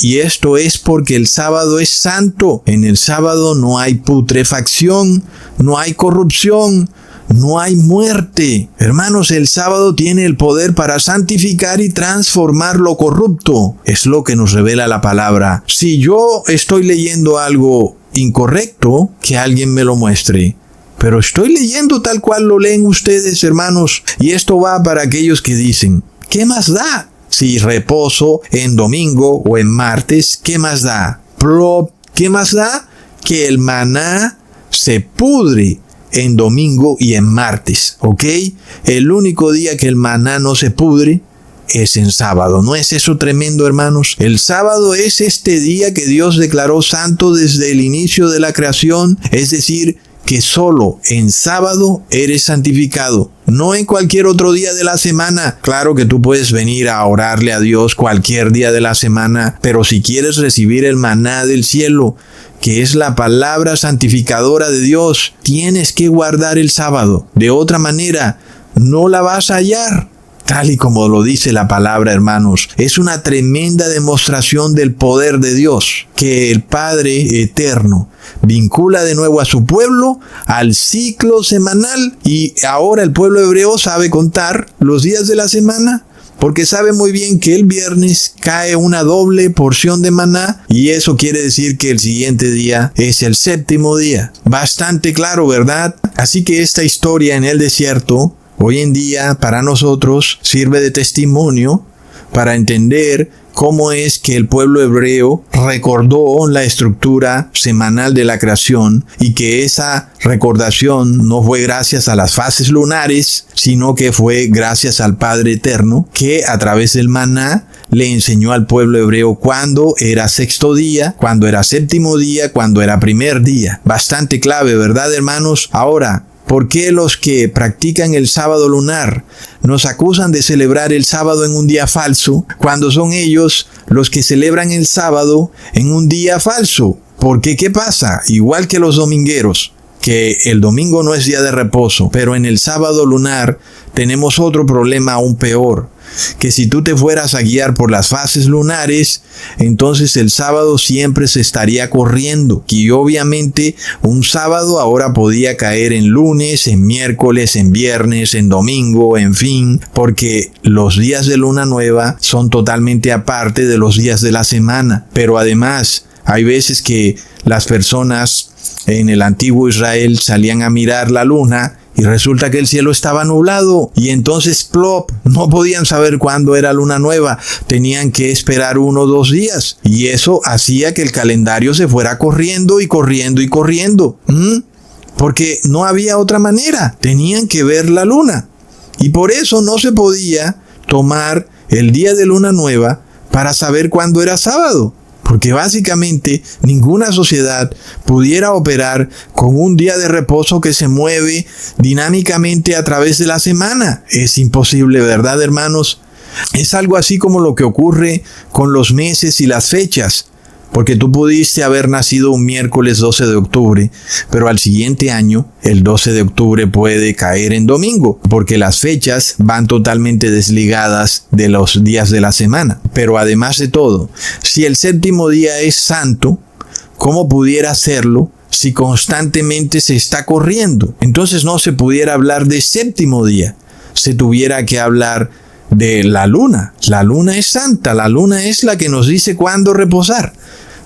Y esto es porque el sábado es santo. En el sábado no hay putrefacción, no hay corrupción, no hay muerte. Hermanos, el sábado tiene el poder para santificar y transformar lo corrupto. Es lo que nos revela la palabra. Si yo estoy leyendo algo incorrecto, que alguien me lo muestre. Pero estoy leyendo tal cual lo leen ustedes, hermanos. Y esto va para aquellos que dicen, ¿qué más da? Si reposo en domingo o en martes, ¿qué más da? ¿Qué más da? Que el maná se pudre en domingo y en martes, ¿ok? El único día que el maná no se pudre es en sábado. ¿No es eso tremendo, hermanos? El sábado es este día que Dios declaró santo desde el inicio de la creación, es decir, que solo en sábado eres santificado, no en cualquier otro día de la semana. Claro que tú puedes venir a orarle a Dios cualquier día de la semana, pero si quieres recibir el maná del cielo, que es la palabra santificadora de Dios, tienes que guardar el sábado. De otra manera, no la vas a hallar. tal y como lo dice la palabra, hermanos. Es una tremenda demostración del poder de Dios, que el Padre eterno vincula de nuevo a su pueblo al ciclo semanal, y ahora el pueblo hebreo sabe contar los días de la semana, porque sabe muy bien que el viernes cae una doble porción de maná, y eso quiere decir que el siguiente día es el séptimo día. Bastante claro, ¿verdad? Así que esta historia en el desierto, hoy en día para nosotros, sirve de testimonio para entender cómo es que el pueblo hebreo recordó la estructura semanal de la creación, y que esa recordación no fue gracias a las fases lunares, sino que fue gracias al Padre Eterno, que a través del maná le enseñó al pueblo hebreo cuándo era sexto día, cuándo era séptimo día, cuándo era primer día. Bastante clave, ¿verdad, hermanos? Ahora, ¿por qué los que practican el sábado lunar nos acusan de celebrar el sábado en un día falso, cuando son ellos los que celebran el sábado en un día falso? Porque ¿qué pasa? Igual que los domingueros, que el domingo no es día de reposo, pero en el sábado lunar tenemos otro problema aún peor, que si tú te fueras a guiar por las fases lunares, entonces el sábado siempre se estaría corriendo, y obviamente un sábado ahora podía caer en lunes, en miércoles, en viernes, en domingo, en fin, porque los días de luna nueva son totalmente aparte de los días de la semana. Pero además, hay veces que las personas en el antiguo Israel salían a mirar la luna y resulta que el cielo estaba nublado, y entonces plop, no podían saber cuándo era luna nueva, tenían que esperar 1 o 2 días, y eso hacía que el calendario se fuera corriendo y corriendo y corriendo, porque no había otra manera, tenían que ver la luna, y por eso no se podía tomar el día de luna nueva para saber cuándo era sábado, porque básicamente ninguna sociedad pudiera operar con un día de reposo que se mueve dinámicamente a través de la semana. Es imposible, ¿verdad, hermanos? Es algo así como lo que ocurre con los meses y las fechas, porque tú pudiste haber nacido un miércoles 12 de octubre, pero al siguiente año, el 12 de octubre puede caer en domingo, porque las fechas van totalmente desligadas de los días de la semana. Pero además de todo, si el séptimo día es santo, ¿cómo pudiera serlo si constantemente se está corriendo? Entonces no se pudiera hablar de séptimo día, se tuviera que hablar de la luna. La luna es santa, la luna es la que nos dice cuándo reposar.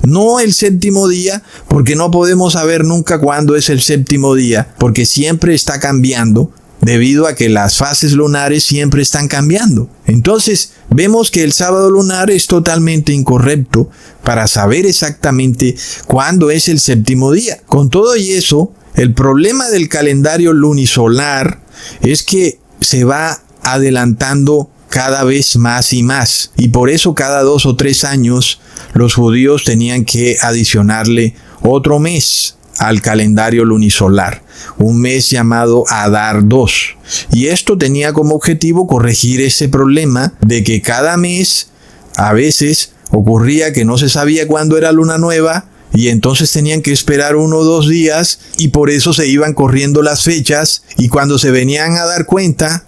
No el séptimo día, porque no podemos saber nunca cuándo es el séptimo día, porque siempre está cambiando, debido a que las fases lunares siempre están cambiando. Entonces, vemos que el sábado lunar es totalmente incorrecto para saber exactamente cuándo es el séptimo día. Con todo y eso, el problema del calendario lunisolar es que se va adelantando cada vez más y más, y por eso cada 2 o 3 años los judíos tenían que adicionarle otro mes al calendario lunisolar, un mes llamado Adar II, y esto tenía como objetivo corregir ese problema de que cada mes a veces ocurría que no se sabía cuándo era luna nueva, y entonces tenían que esperar 1 o 2 días, y por eso se iban corriendo las fechas, y cuando se venían a dar cuenta,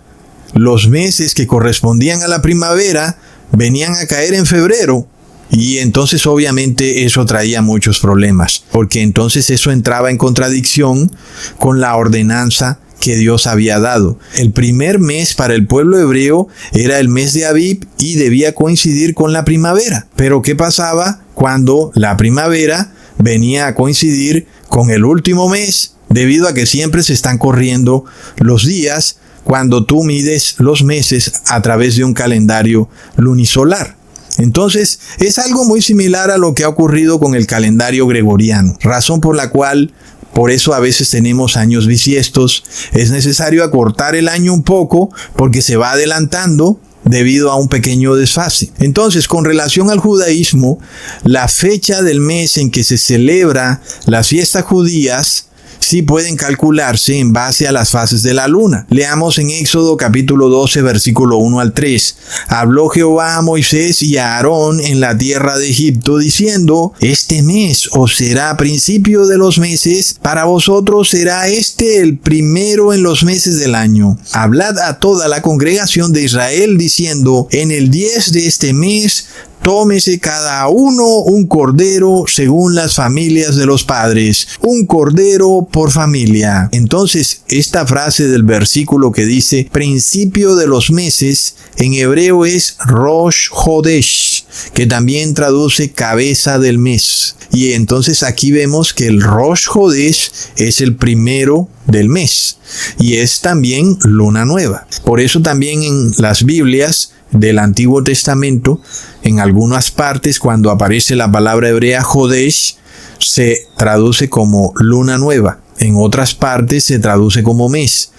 los meses que correspondían a la primavera venían a caer en febrero, y entonces obviamente eso traía muchos problemas, porque entonces eso entraba en contradicción con la ordenanza que Dios había dado. El primer mes para el pueblo hebreo era el mes de Abib y debía coincidir con la primavera. Pero ¿qué pasaba cuando la primavera venía a coincidir con el último mes? Debido a que siempre se están corriendo los días cuando tú mides los meses a través de un calendario lunisolar. Entonces, es algo muy similar a lo que ha ocurrido con el calendario gregoriano, razón por la cual, por eso a veces tenemos años bisiestos, es necesario acortar el año un poco porque se va adelantando debido a un pequeño desfase. Entonces, con relación al judaísmo, la fecha del mes en que se celebra las fiestas judías sí pueden calcularse en base a las fases de la luna. Leamos en Éxodo capítulo 12, versículo 1 al 3. Habló Jehová a Moisés y a Aarón en la tierra de Egipto, diciendo: este mes os será principio de los meses, para vosotros será este el primero en los meses del año. Hablad a toda la congregación de Israel, diciendo: en el 10 de este mes tómese cada uno un cordero según las familias de los padres, un cordero por familia. Entonces, esta frase del versículo que dice principio de los meses, en hebreo es Rosh Hodesh, que también traduce cabeza del mes. Y entonces aquí vemos que el Rosh Hodesh es el primero del mes y es también luna nueva. Por eso también en las Biblias del Antiguo Testamento, en algunas partes, cuando aparece la palabra hebrea Hodesh, se traduce como luna nueva. En otras partes se traduce como mes.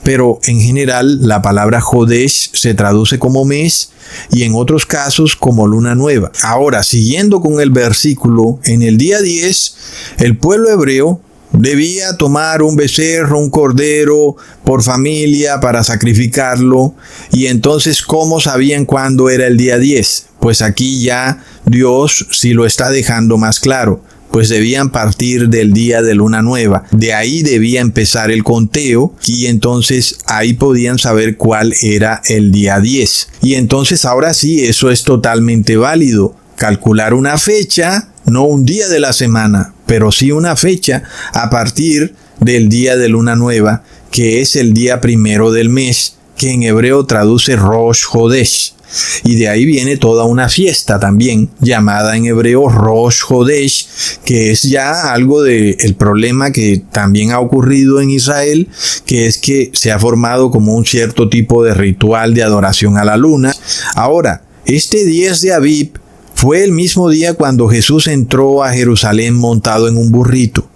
Pero en general la palabra Hodesh se traduce como mes y en otros casos como luna nueva. Ahora, siguiendo con el versículo, en el día 10, el pueblo hebreo debía tomar un becerro, un cordero por familia para sacrificarlo. Y entonces, ¿cómo sabían cuándo era el día 10? Pues aquí ya Dios sí lo está dejando más claro. Pues debían partir del día de luna nueva. De ahí debía empezar el conteo y entonces ahí podían saber cuál era el día 10. Y entonces ahora sí, eso es totalmente válido. Calcular una fecha, no un día de la semana, pero sí una fecha a partir del día de luna nueva, que es el día primero del mes, que en hebreo traduce Rosh Hodesh. Y de ahí viene toda una fiesta también, llamada en hebreo Rosh Hodesh, que es ya algo del problema que también ha ocurrido en Israel, que es que se ha formado como un cierto tipo de ritual de adoración a la luna. Ahora, este 10 de Abib fue el mismo día cuando Jesús entró a Jerusalén montado en un burrito.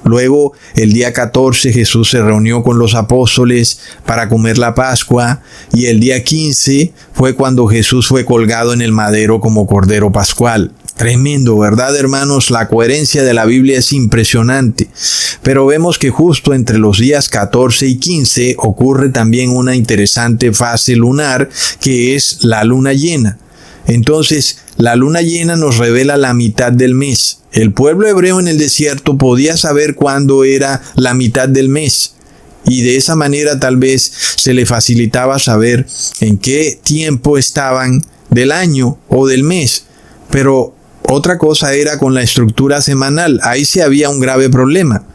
Luego, el día 14, Jesús se reunió con los apóstoles para comer la Pascua, y el día 15 fue cuando Jesús fue colgado en el madero como Cordero Pascual. Tremendo, ¿verdad, hermanos? La coherencia de la Biblia es impresionante. Pero vemos que justo entre los días 14 y 15 ocurre también una interesante fase lunar, que es la luna llena. Entonces, la luna llena nos revela la mitad del mes. El pueblo hebreo en el desierto podía saber cuándo era la mitad del mes. Y de esa manera tal vez se le facilitaba saber en qué tiempo estaban del año o del mes. Pero otra cosa era con la estructura semanal. Ahí sí había un grave problema.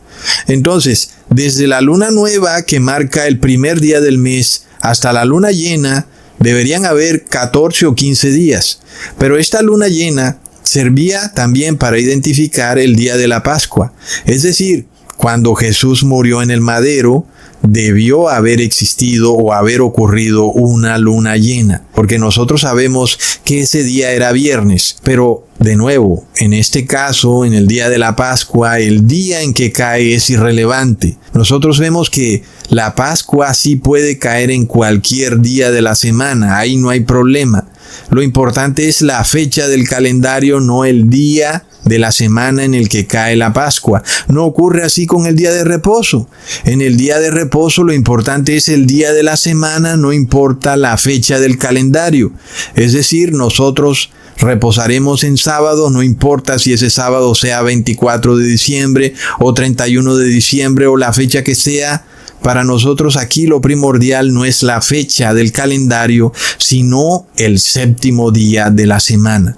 Entonces, desde la luna nueva que marca el primer día del mes hasta la luna llena, deberían haber 14 o 15 días. Pero esta luna llena servía también para identificar el día de la Pascua. Es decir, cuando Jesús murió en el madero, debió haber existido o haber ocurrido una luna llena, porque nosotros sabemos que ese día era viernes, pero de nuevo, en este caso, en el día de la Pascua, el día en que cae es irrelevante. Nosotros vemos que la Pascua sí puede caer en cualquier día de la semana, ahí no hay problema. Lo importante es la fecha del calendario, no el día de la semana en el que cae la Pascua. No ocurre así con el día de reposo. En el día de reposo lo importante es el día de la semana, no importa la fecha del calendario. Es decir, nosotros reposaremos en sábado, no importa si ese sábado sea 24 de diciembre o 31 de diciembre o la fecha que sea. Para nosotros aquí lo primordial no es la fecha del calendario, sino el séptimo día de la semana.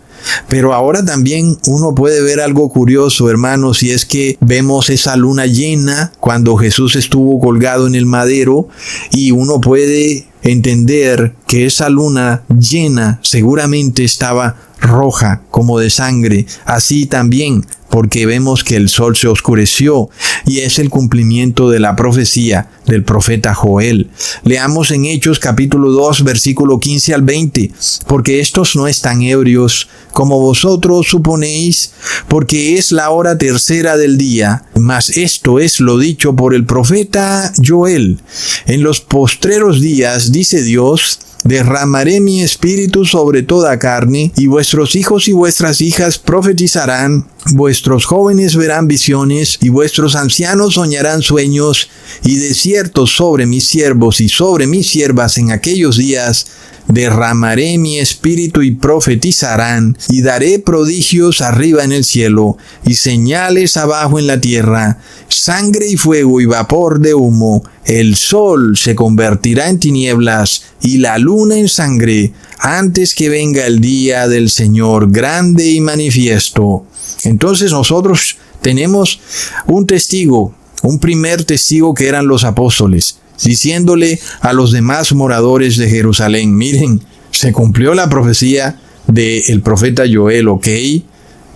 Pero ahora también uno puede ver algo curioso, hermanos, y es que vemos esa luna llena cuando Jesús estuvo colgado en el madero, y uno puede entender que esa luna llena seguramente estaba roja como de sangre, así también porque vemos que el sol se oscureció y es el cumplimiento de la profecía del profeta Joel. Leamos en Hechos capítulo 2 versículo 15 al 20, porque estos no están ebrios como vosotros suponéis, porque es la hora tercera del día, mas esto es lo dicho por el profeta Joel. En los postreros días, dice Dios, derramaré mi espíritu sobre toda carne, y vuestros hijos y vuestras hijas profetizarán, Vuestros jóvenes verán visiones, y vuestros ancianos soñarán sueños, y de cierto sobre mis siervos y sobre mis siervas en aquellos días derramaré mi espíritu y profetizarán, y daré prodigios arriba en el cielo, y señales abajo en la tierra, sangre y fuego y vapor de humo. El sol se convertirá en tinieblas, y la luna en sangre, antes que venga el día del Señor grande y manifiesto. Entonces nosotros tenemos un testigo, un primer testigo, que eran los apóstoles, diciéndole a los demás moradores de Jerusalén: miren, se cumplió la profecía del profeta Joel, ¿ok?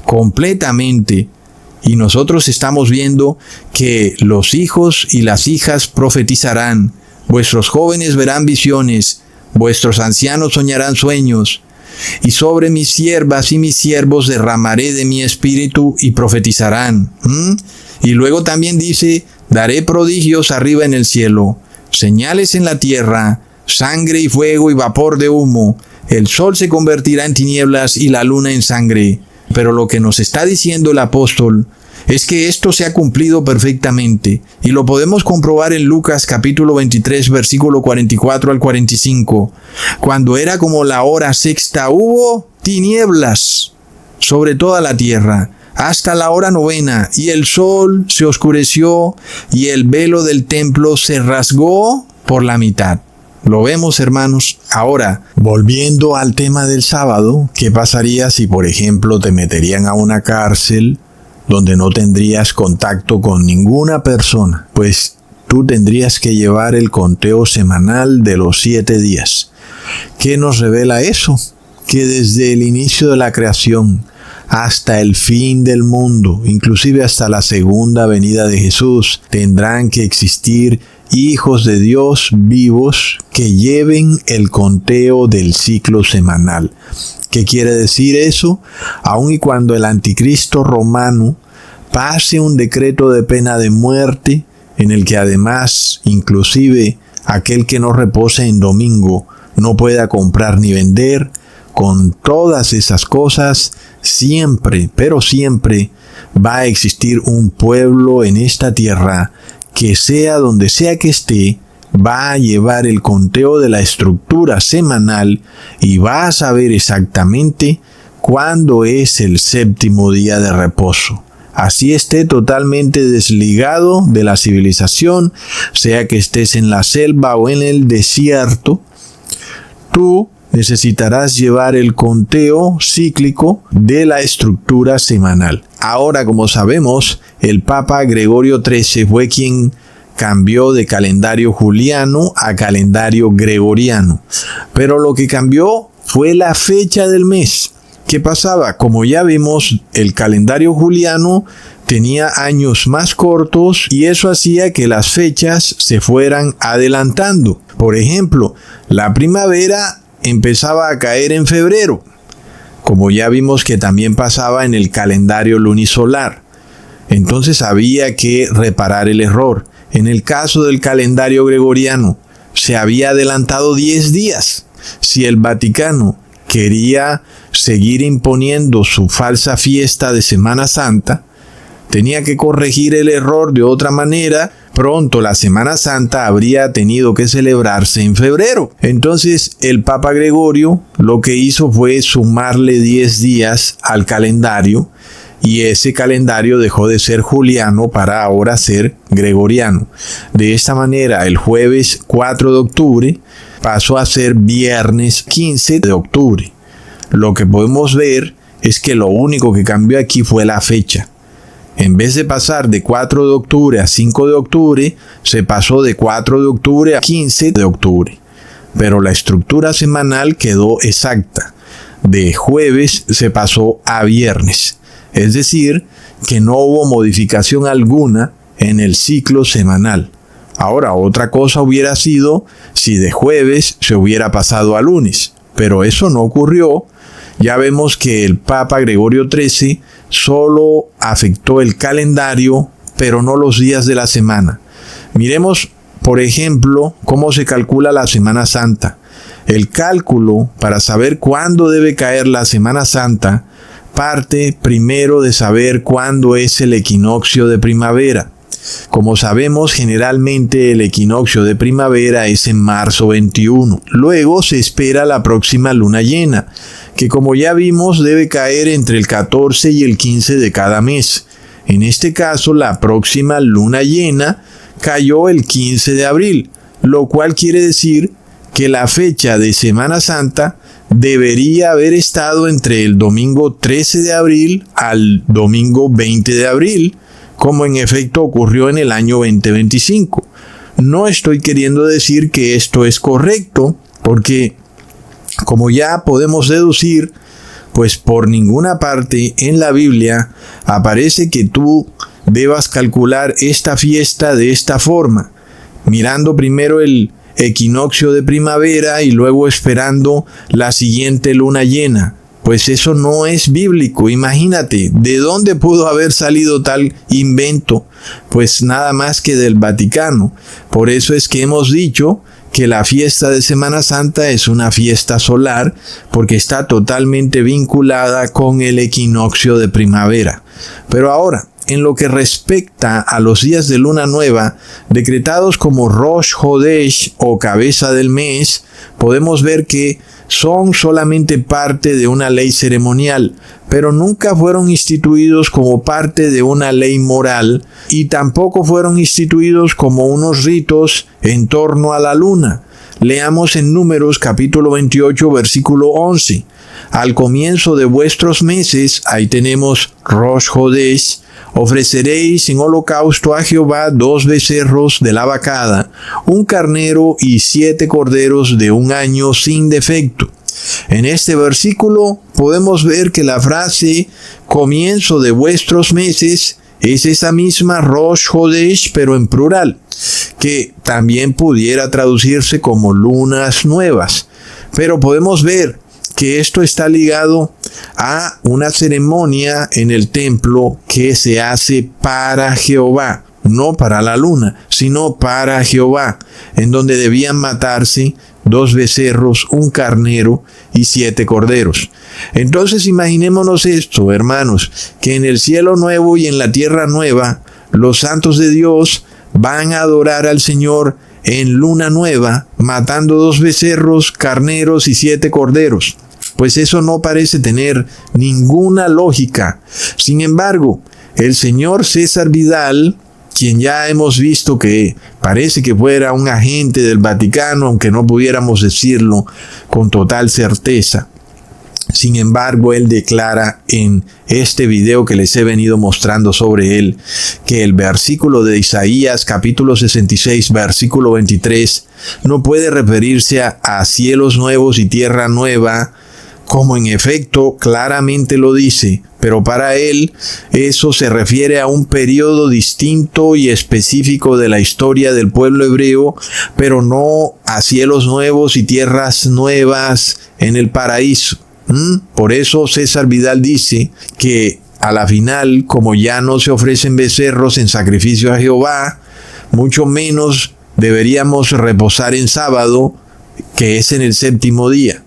Completamente. Y nosotros estamos viendo que los hijos y las hijas profetizarán, vuestros jóvenes verán visiones, vuestros ancianos soñarán sueños, y sobre mis siervas y mis siervos derramaré de mi espíritu y profetizarán. Y luego también dice: daré prodigios arriba en el cielo, señales en la tierra, sangre y fuego y vapor de humo. El sol se convertirá en tinieblas y la luna en sangre. Pero lo que nos está diciendo el apóstol es que esto se ha cumplido perfectamente, y lo podemos comprobar en Lucas capítulo 23, versículo 44 al 45. Cuando era como la hora sexta, hubo tinieblas sobre toda la tierra, hasta la hora novena, y el sol se oscureció, y el velo del templo se rasgó por la mitad. ¿Lo vemos, hermanos? Ahora, volviendo al tema del sábado, ¿qué pasaría si, por ejemplo, te meterían a una cárcel donde no tendrías contacto con ninguna persona? Pues tú tendrías que llevar el conteo semanal de los 7 días. ¿Qué nos revela eso? Que desde el inicio de la creación hasta el fin del mundo, inclusive hasta la segunda venida de Jesús, tendrán que existir hijos de Dios vivos que lleven el conteo del ciclo semanal. ¿Qué quiere decir eso? Aun y cuando el anticristo romano pase un decreto de pena de muerte, en el que además, inclusive, aquel que no repose en domingo no pueda comprar ni vender, con todas esas cosas, siempre, pero siempre, va a existir un pueblo en esta tierra que, sea donde sea que esté, va a llevar el conteo de la estructura semanal y va a saber exactamente cuándo es el séptimo día de reposo. Así esté totalmente desligado de la civilización, sea que estés en la selva o en el desierto, tú necesitarás llevar el conteo cíclico de la estructura semanal. Ahora, como sabemos, el Papa Gregorio XIII fue quien cambió de calendario juliano a calendario gregoriano. Pero lo que cambió fue la fecha del mes. ¿Qué pasaba? Como ya vimos, el calendario juliano tenía años más cortos y eso hacía que las fechas se fueran adelantando. Por ejemplo, la primavera empezaba a caer en febrero, como ya vimos que también pasaba en el calendario lunisolar. Entonces había que reparar el error. En el caso del calendario gregoriano, se había adelantado 10 días. Si el Vaticano quería seguir imponiendo su falsa fiesta de Semana Santa, tenía que corregir el error de otra manera. Pronto la Semana Santa habría tenido que celebrarse en febrero. Entonces el Papa Gregorio lo que hizo fue sumarle 10 días al calendario, y ese calendario dejó de ser juliano para ahora ser gregoriano. De esta manera, el jueves 4 de octubre pasó a ser viernes 15 de octubre. Lo que podemos ver es que lo único que cambió aquí fue la fecha. En vez de pasar de 4 de octubre a 5 de octubre, se pasó de 4 de octubre a 15 de octubre. Pero la estructura semanal quedó exacta. De jueves se pasó a viernes. Es decir, que no hubo modificación alguna en el ciclo semanal. Ahora, otra cosa hubiera sido si de jueves se hubiera pasado a lunes. Pero eso no ocurrió. Ya vemos que el Papa Gregorio XIII solo afectó el calendario, pero no los días de la semana. Miremos, por ejemplo, cómo se calcula la Semana Santa. El cálculo para saber cuándo debe caer la Semana Santa parte primero de saber cuándo es el equinoccio de primavera. Como sabemos, generalmente el equinoccio de primavera es en marzo 21. Luego se espera la próxima luna llena, que como ya vimos debe caer entre el 14 y el 15 de cada mes. En este caso, la próxima luna llena cayó el 15 de abril, lo cual quiere decir que la fecha de Semana Santa debería haber estado entre el domingo 13 de abril al domingo 20 de abril, como en efecto ocurrió en el año 2025. No estoy queriendo decir que esto es correcto, porque como ya podemos deducir, pues por ninguna parte en la Biblia aparece que tú debas calcular esta fiesta de esta forma, mirando primero el equinoccio de primavera y luego esperando la siguiente luna llena. Pues eso no es bíblico. Imagínate, ¿de dónde pudo haber salido tal invento? Pues nada más que del Vaticano. Por eso es que hemos dicho que la fiesta de Semana Santa es una fiesta solar, porque está totalmente vinculada con el equinoccio de primavera. Pero ahora, en lo que respecta a los días de luna nueva, decretados como Rosh Hodesh o cabeza del mes, podemos ver que son solamente parte de una ley ceremonial, pero nunca fueron instituidos como parte de una ley moral y tampoco fueron instituidos como unos ritos en torno a la luna. Leamos en Números capítulo 28 versículo 11. Al comienzo de vuestros meses, ahí tenemos Rosh Hodesh, ofreceréis en holocausto a Jehová 2 becerros de la vacada, un carnero y 7 corderos de un año sin defecto. En este versículo podemos ver que la frase comienzo de vuestros meses es esa misma Rosh Hodesh, pero en plural, que también pudiera traducirse como lunas nuevas. Pero podemos ver que esto está ligado a una ceremonia en el templo que se hace para Jehová, no para la luna, sino para Jehová, en donde debían matarse 2 becerros, un carnero y 7 corderos. Entonces imaginémonos esto, hermanos, que en el cielo nuevo y en la tierra nueva, los santos de Dios van a adorar al Señor en luna nueva, matando 2 becerros, carneros y 7 corderos. Pues eso no parece tener ninguna lógica. Sin embargo, el señor César Vidal, quien ya hemos visto que parece que fuera un agente del Vaticano, aunque no pudiéramos decirlo con total certeza. Sin embargo, él declara en este video que les he venido mostrando sobre él, que el versículo de Isaías capítulo 66, versículo 23, no puede referirse a cielos nuevos y tierra nueva, como en efecto claramente lo dice, pero para él eso se refiere a un periodo distinto y específico de la historia del pueblo hebreo, pero no a cielos nuevos y tierras nuevas en el paraíso. Por eso César Vidal dice que a la final, como ya no se ofrecen becerros en sacrificio a Jehová, mucho menos deberíamos reposar en sábado, que es en el 7º día.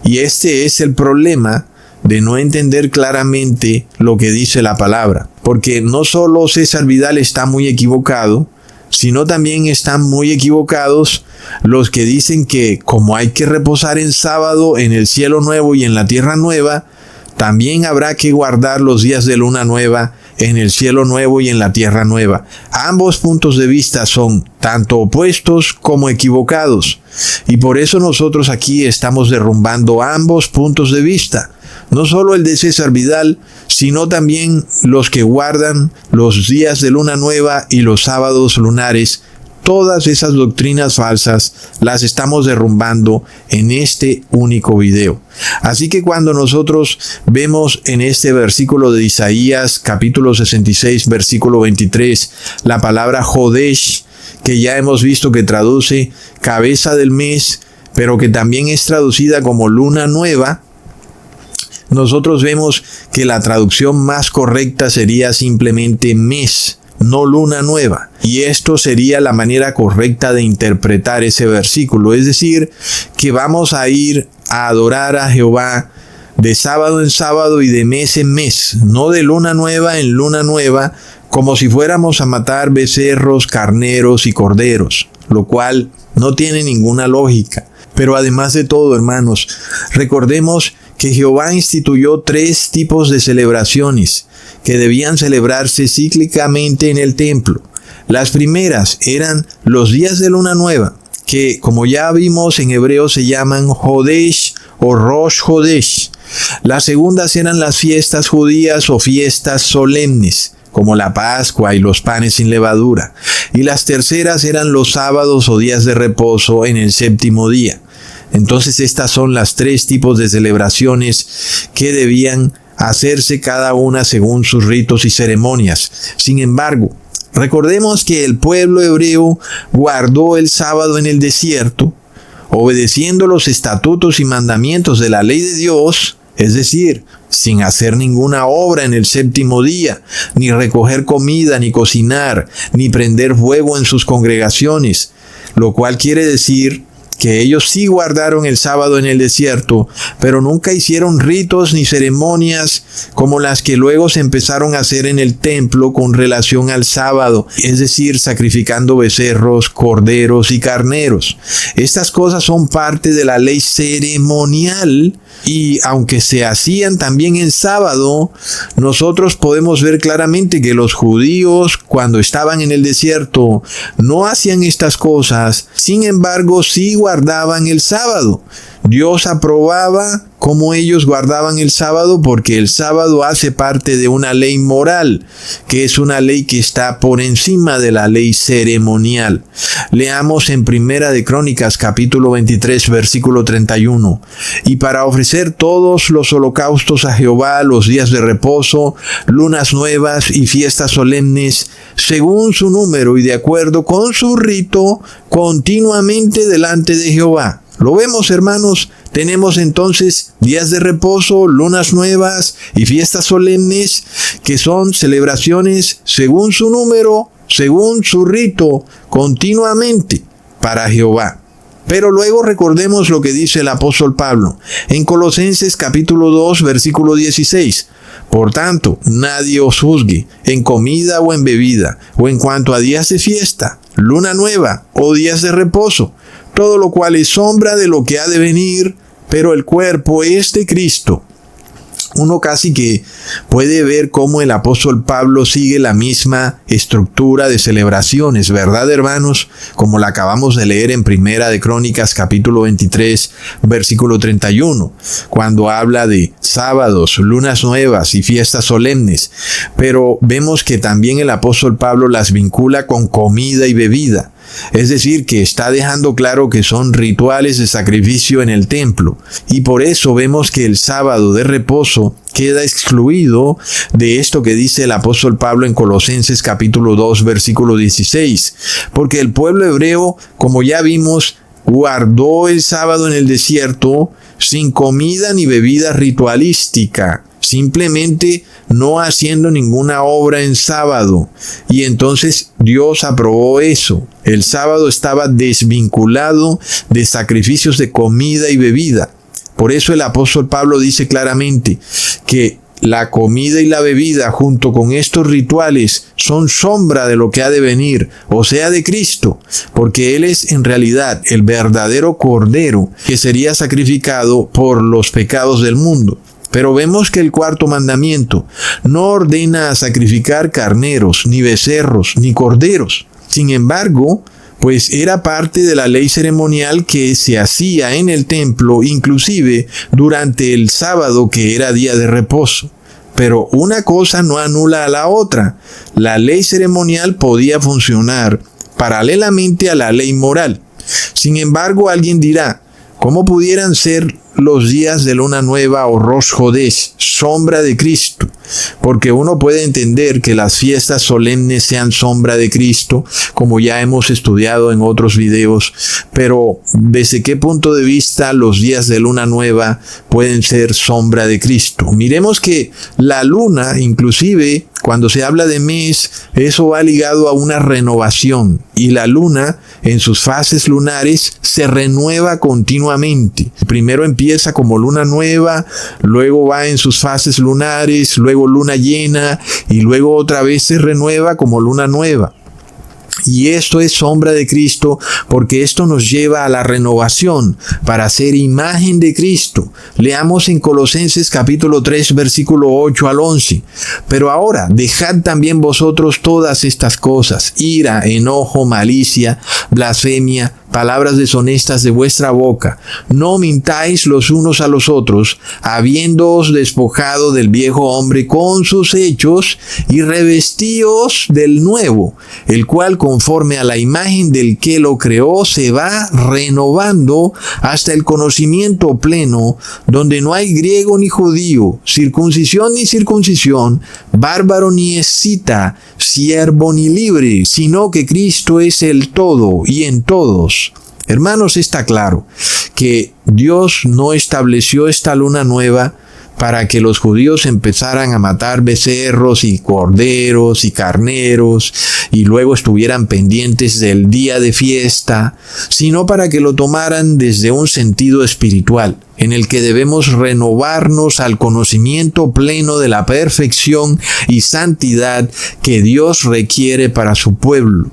Y este es el problema de no entender claramente lo que dice la palabra. Porque no solo César Vidal está muy equivocado, sino también están muy equivocados los que dicen que como hay que reposar en sábado en el cielo nuevo y en la tierra nueva, también habrá que guardar los días de luna nueva en el cielo nuevo y en la tierra nueva. Ambos puntos de vista son tanto opuestos como equivocados. Y por eso nosotros aquí estamos derrumbando ambos puntos de vista. No solo el de César Vidal, sino también los que guardan los días de luna nueva y los sábados lunares. Todas esas doctrinas falsas las estamos derrumbando en este único video. Así que cuando nosotros vemos en este versículo de Isaías, capítulo 66, versículo 23, la palabra Hodesh, que ya hemos visto que traduce cabeza del mes, pero que también es traducida como luna nueva, nosotros vemos que la traducción más correcta sería simplemente mes, no luna nueva. Y esto sería la manera correcta de interpretar ese versículo. Es decir, que vamos a ir a adorar a Jehová de sábado en sábado y de mes en mes, no de luna nueva en luna nueva, como si fuéramos a matar becerros, carneros y corderos, lo cual no tiene ninguna lógica. Pero además de todo, hermanos, recordemos que Jehová instituyó 3 tipos de celebraciones que debían celebrarse cíclicamente en el templo. Las primeras eran los días de luna nueva, que como ya vimos en hebreo se llaman Hodesh o Rosh Hodesh. Las segundas eran las fiestas judías o fiestas solemnes, como la Pascua y los panes sin levadura. Y las terceras eran los sábados o días de reposo en el 7º día. Entonces estas son las 3 tipos de celebraciones que debían hacerse cada una según sus ritos y ceremonias. Sin embargo, recordemos que el pueblo hebreo guardó el sábado en el desierto, obedeciendo los estatutos y mandamientos de la ley de Dios, es decir, sin hacer ninguna obra en el 7º día, ni recoger comida, ni cocinar, ni prender fuego en sus congregaciones, lo cual quiere decir que ellos sí guardaron el sábado en el desierto, pero nunca hicieron ritos ni ceremonias como las que luego se empezaron a hacer en el templo con relación al sábado, es decir, sacrificando becerros, corderos y carneros. Estas cosas son parte de la ley ceremonial, y aunque se hacían también en sábado, nosotros podemos ver claramente que los judíos, cuando estaban en el desierto, no hacían estas cosas. Sin embargo, sí guardaban el sábado. Dios aprobaba cómo ellos guardaban el sábado, porque el sábado hace parte de una ley moral, que es una ley que está por encima de la ley ceremonial. Leamos en Primera de Crónicas capítulo 23 versículo 31. Y para ofrecer todos los holocaustos a Jehová, los días de reposo, lunas nuevas y fiestas solemnes, según su número y de acuerdo con su rito, continuamente delante de Jehová. Lo vemos, hermanos, tenemos entonces días de reposo, lunas nuevas y fiestas solemnes, que son celebraciones según su número, según su rito, continuamente para Jehová. Pero luego recordemos lo que dice el apóstol Pablo en Colosenses capítulo 2 versículo 16. Por tanto, nadie os juzgue en comida o en bebida, o en cuanto a días de fiesta, luna nueva o días de reposo, todo lo cual es sombra de lo que ha de venir, pero el cuerpo es de Cristo. Uno casi que puede ver cómo el apóstol Pablo sigue la misma estructura de celebraciones, ¿verdad, hermanos? Como la acabamos de leer en Primera de Crónicas capítulo 23, versículo 31, cuando habla de sábados, lunas nuevas y fiestas solemnes. Pero vemos que también el apóstol Pablo las vincula con comida y bebida. Es decir, que está dejando claro que son rituales de sacrificio en el templo. Y por eso vemos que el sábado de reposo queda excluido de esto que dice el apóstol Pablo en Colosenses capítulo 2 versículo 16. Porque el pueblo hebreo, como ya vimos, guardó el sábado en el desierto sin comida ni bebida ritualística, simplemente no haciendo ninguna obra en sábado. Y entonces Dios aprobó eso. El sábado estaba desvinculado de sacrificios de comida y bebida. Por eso el apóstol Pablo dice claramente que la comida y la bebida junto con estos rituales son sombra de lo que ha de venir, o sea, de Cristo, porque Él es en realidad el verdadero Cordero que sería sacrificado por los pecados del mundo. Pero vemos que el cuarto mandamiento no ordena a sacrificar carneros, ni becerros, ni corderos. Sin embargo, pues era parte de la ley ceremonial que se hacía en el templo, inclusive durante el sábado, que era día de reposo. Pero una cosa no anula a la otra. La ley ceremonial podía funcionar paralelamente a la ley moral. Sin embargo, alguien dirá, ¿cómo pudieran ser los días de luna nueva o Rosh Hodesh, sombra de Cristo? Porque uno puede entender que las fiestas solemnes sean sombra de Cristo, como ya hemos estudiado en otros videos, pero ¿desde qué punto de vista los días de luna nueva pueden ser sombra de Cristo? Miremos que la luna, inclusive, Cuando se habla de mes, eso va ligado a una renovación, y la luna en sus fases lunares se renueva continuamente. Primero empieza como luna nueva, luego va en sus fases lunares, luego luna llena, y luego otra vez se renueva como luna nueva. Y esto es sombra de Cristo, porque esto nos lleva a la renovación para ser imagen de Cristo. Leamos en Colosenses capítulo 3, versículo 8 al 11. Pero ahora, dejad también vosotros todas estas cosas: ira, enojo, malicia, blasfemia, palabras deshonestas de vuestra boca. No mintáis los unos a los otros, habiéndoos despojado del viejo hombre con sus hechos, y revestíos del nuevo, el cual conforme a la imagen del que lo creó se va renovando hasta el conocimiento pleno, donde no hay griego ni judío, circuncisión ni circuncisión, bárbaro ni escita, siervo ni libre, sino que Cristo es el todo y en todos. Hermanos, está claro que Dios no estableció esta luna nueva para que los judíos empezaran a matar becerros y corderos y carneros y luego estuvieran pendientes del día de fiesta, sino para que lo tomaran desde un sentido espiritual, en el que debemos renovarnos al conocimiento pleno de la perfección y santidad que Dios requiere para su pueblo.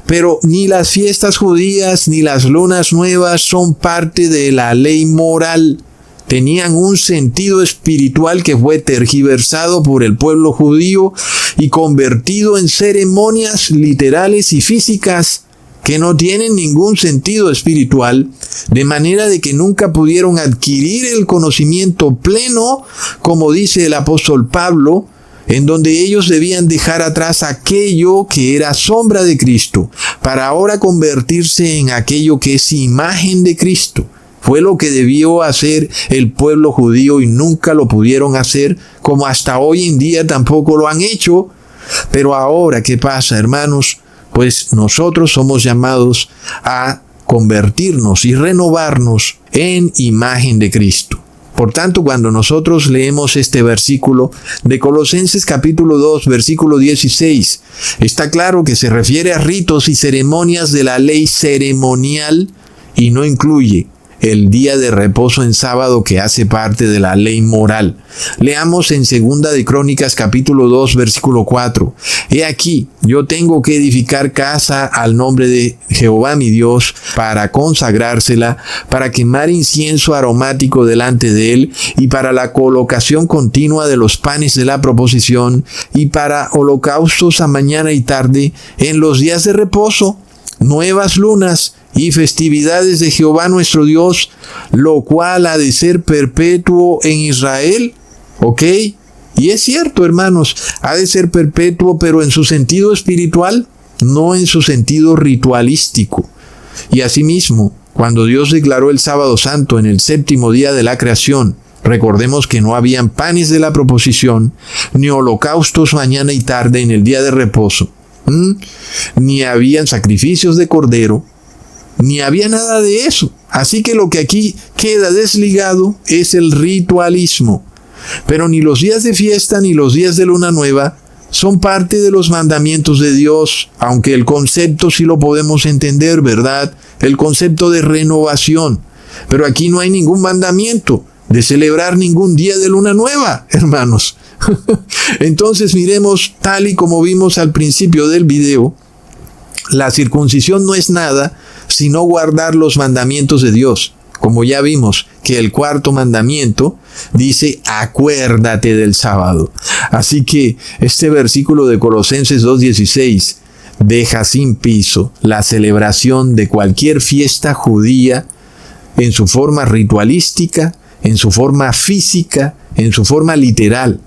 Pero ni las fiestas judías ni las lunas nuevas son parte de la ley moral. Tenían un sentido espiritual que fue tergiversado por el pueblo judío y convertido en ceremonias literales y físicas que no tienen ningún sentido espiritual, de manera de que nunca pudieron adquirir el conocimiento pleno, como dice el apóstol Pablo, en donde ellos debían dejar atrás aquello que era sombra de Cristo, para ahora convertirse en aquello que es imagen de Cristo. Fue lo que debió hacer el pueblo judío y nunca lo pudieron hacer, como hasta hoy en día tampoco lo han hecho. Pero ahora, ¿qué pasa, hermanos? Pues nosotros somos llamados a convertirnos y renovarnos en imagen de Cristo. Por tanto, cuando nosotros leemos este versículo de Colosenses capítulo 2, versículo 16, está claro que se refiere a ritos y ceremonias de la ley ceremonial y no incluye el día de reposo en sábado, que hace parte de la ley moral. Leamos en 2 de Crónicas capítulo 2 versículo 4. He aquí, yo tengo que edificar casa al nombre de Jehová mi Dios, para consagrársela, para quemar incienso aromático delante de él, y para la colocación continua de los panes de la proposición, y para holocaustos a mañana y tarde, en los días de reposo, nuevas lunas y festividades de Jehová nuestro Dios, lo cual ha de ser perpetuo en Israel. ¿Ok? Y es cierto, hermanos, ha de ser perpetuo, pero en su sentido espiritual, no en su sentido ritualístico. Y asimismo, cuando Dios declaró el sábado santo en el séptimo día de la creación, recordemos que no habían panes de la proposición, ni holocaustos mañana y tarde en el día de reposo, ni habían sacrificios de cordero, ni había nada de eso. Así que lo que aquí queda desligado es el ritualismo. Pero ni los días de fiesta ni los días de luna nueva son parte de los mandamientos de Dios, aunque el concepto sí lo podemos entender, ¿verdad? El concepto de renovación. Pero aquí no hay ningún mandamiento de celebrar ningún día de luna nueva, hermanos. Entonces miremos, tal y como vimos al principio del video, la circuncisión no es nada sino guardar los mandamientos de Dios. Como ya vimos que el cuarto mandamiento dice: acuérdate del sábado. Así que este versículo de Colosenses 2:16 deja sin piso la celebración de cualquier fiesta judía en su forma ritualística, en su forma física, en su forma literal.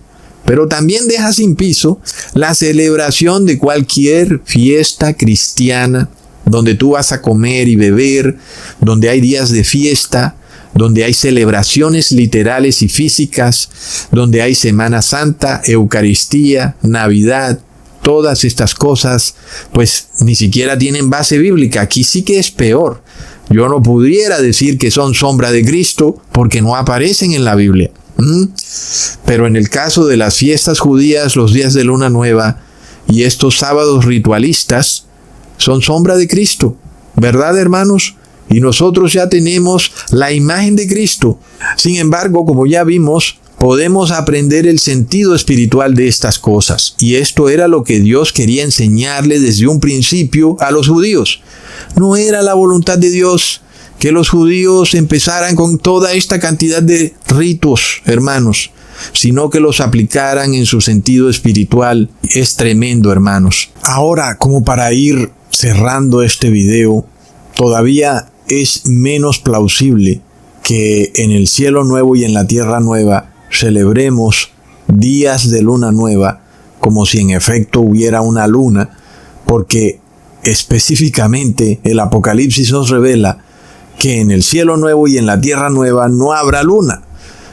Pero también deja sin piso la celebración de cualquier fiesta cristiana, donde tú vas a comer y beber, donde hay días de fiesta, donde hay celebraciones literales y físicas, donde hay Semana Santa, Eucaristía, Navidad. Todas estas cosas, pues ni siquiera tienen base bíblica. Aquí sí que es peor. Yo no pudiera decir que son sombra de Cristo porque no aparecen en la Biblia. Pero en el caso de las fiestas judías, los días de luna nueva y estos sábados ritualistas son sombra de Cristo, ¿verdad, hermanos? Y nosotros ya tenemos la imagen de Cristo. Sin embargo, como ya vimos, podemos aprender el sentido espiritual de estas cosas. Y esto era lo que Dios quería enseñarle desde un principio a los judíos. No era la voluntad de Dios que los judíos empezaran con toda esta cantidad de ritos, hermanos, sino que los aplicaran en su sentido espiritual. Es tremendo, hermanos. Ahora, como para ir cerrando este video, todavía es menos plausible que en el cielo nuevo y en la tierra nueva celebremos días de luna nueva como si en efecto hubiera una luna, porque específicamente el Apocalipsis nos revela que en el cielo nuevo y en la tierra nueva no habrá luna.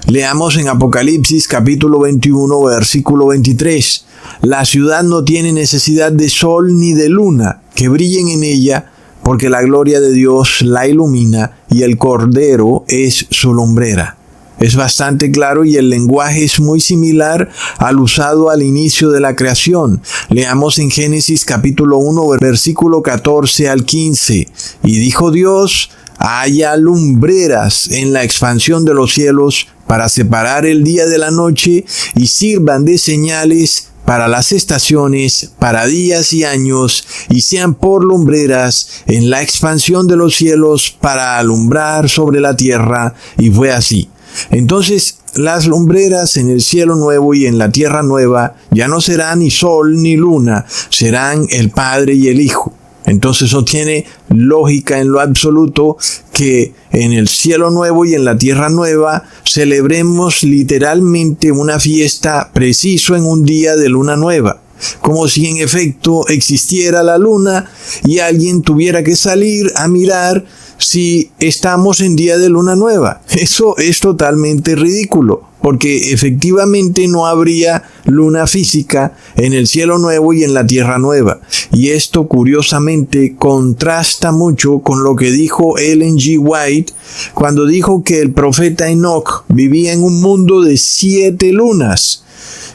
Leamos en Apocalipsis capítulo 21, versículo 23. La ciudad no tiene necesidad de sol ni de luna que brillen en ella, porque la gloria de Dios la ilumina y el Cordero es su lumbrera. Es bastante claro y el lenguaje es muy similar al usado al inicio de la creación. Leamos en Génesis capítulo 1, versículo 14 al 15. Y dijo Dios: haya lumbreras en la expansión de los cielos para separar el día de la noche y sirvan de señales para las estaciones, para días y años, y sean por lumbreras en la expansión de los cielos para alumbrar sobre la tierra. Y fue así. Entonces, las lumbreras en el cielo nuevo y en la tierra nueva ya no serán ni sol ni luna, serán el Padre y el Hijo. Entonces no tiene lógica en lo absoluto que en el cielo nuevo y en la tierra nueva celebremos literalmente una fiesta preciso en un día de luna nueva, como si en efecto existiera la luna y alguien tuviera que salir a mirar si estamos en día de luna nueva. Eso es totalmente ridículo, porque efectivamente no habría luna física en el cielo nuevo y en la tierra nueva. Y esto curiosamente contrasta mucho con lo que dijo Ellen G. White cuando dijo que el profeta Enoch vivía en un mundo de 7 lunas.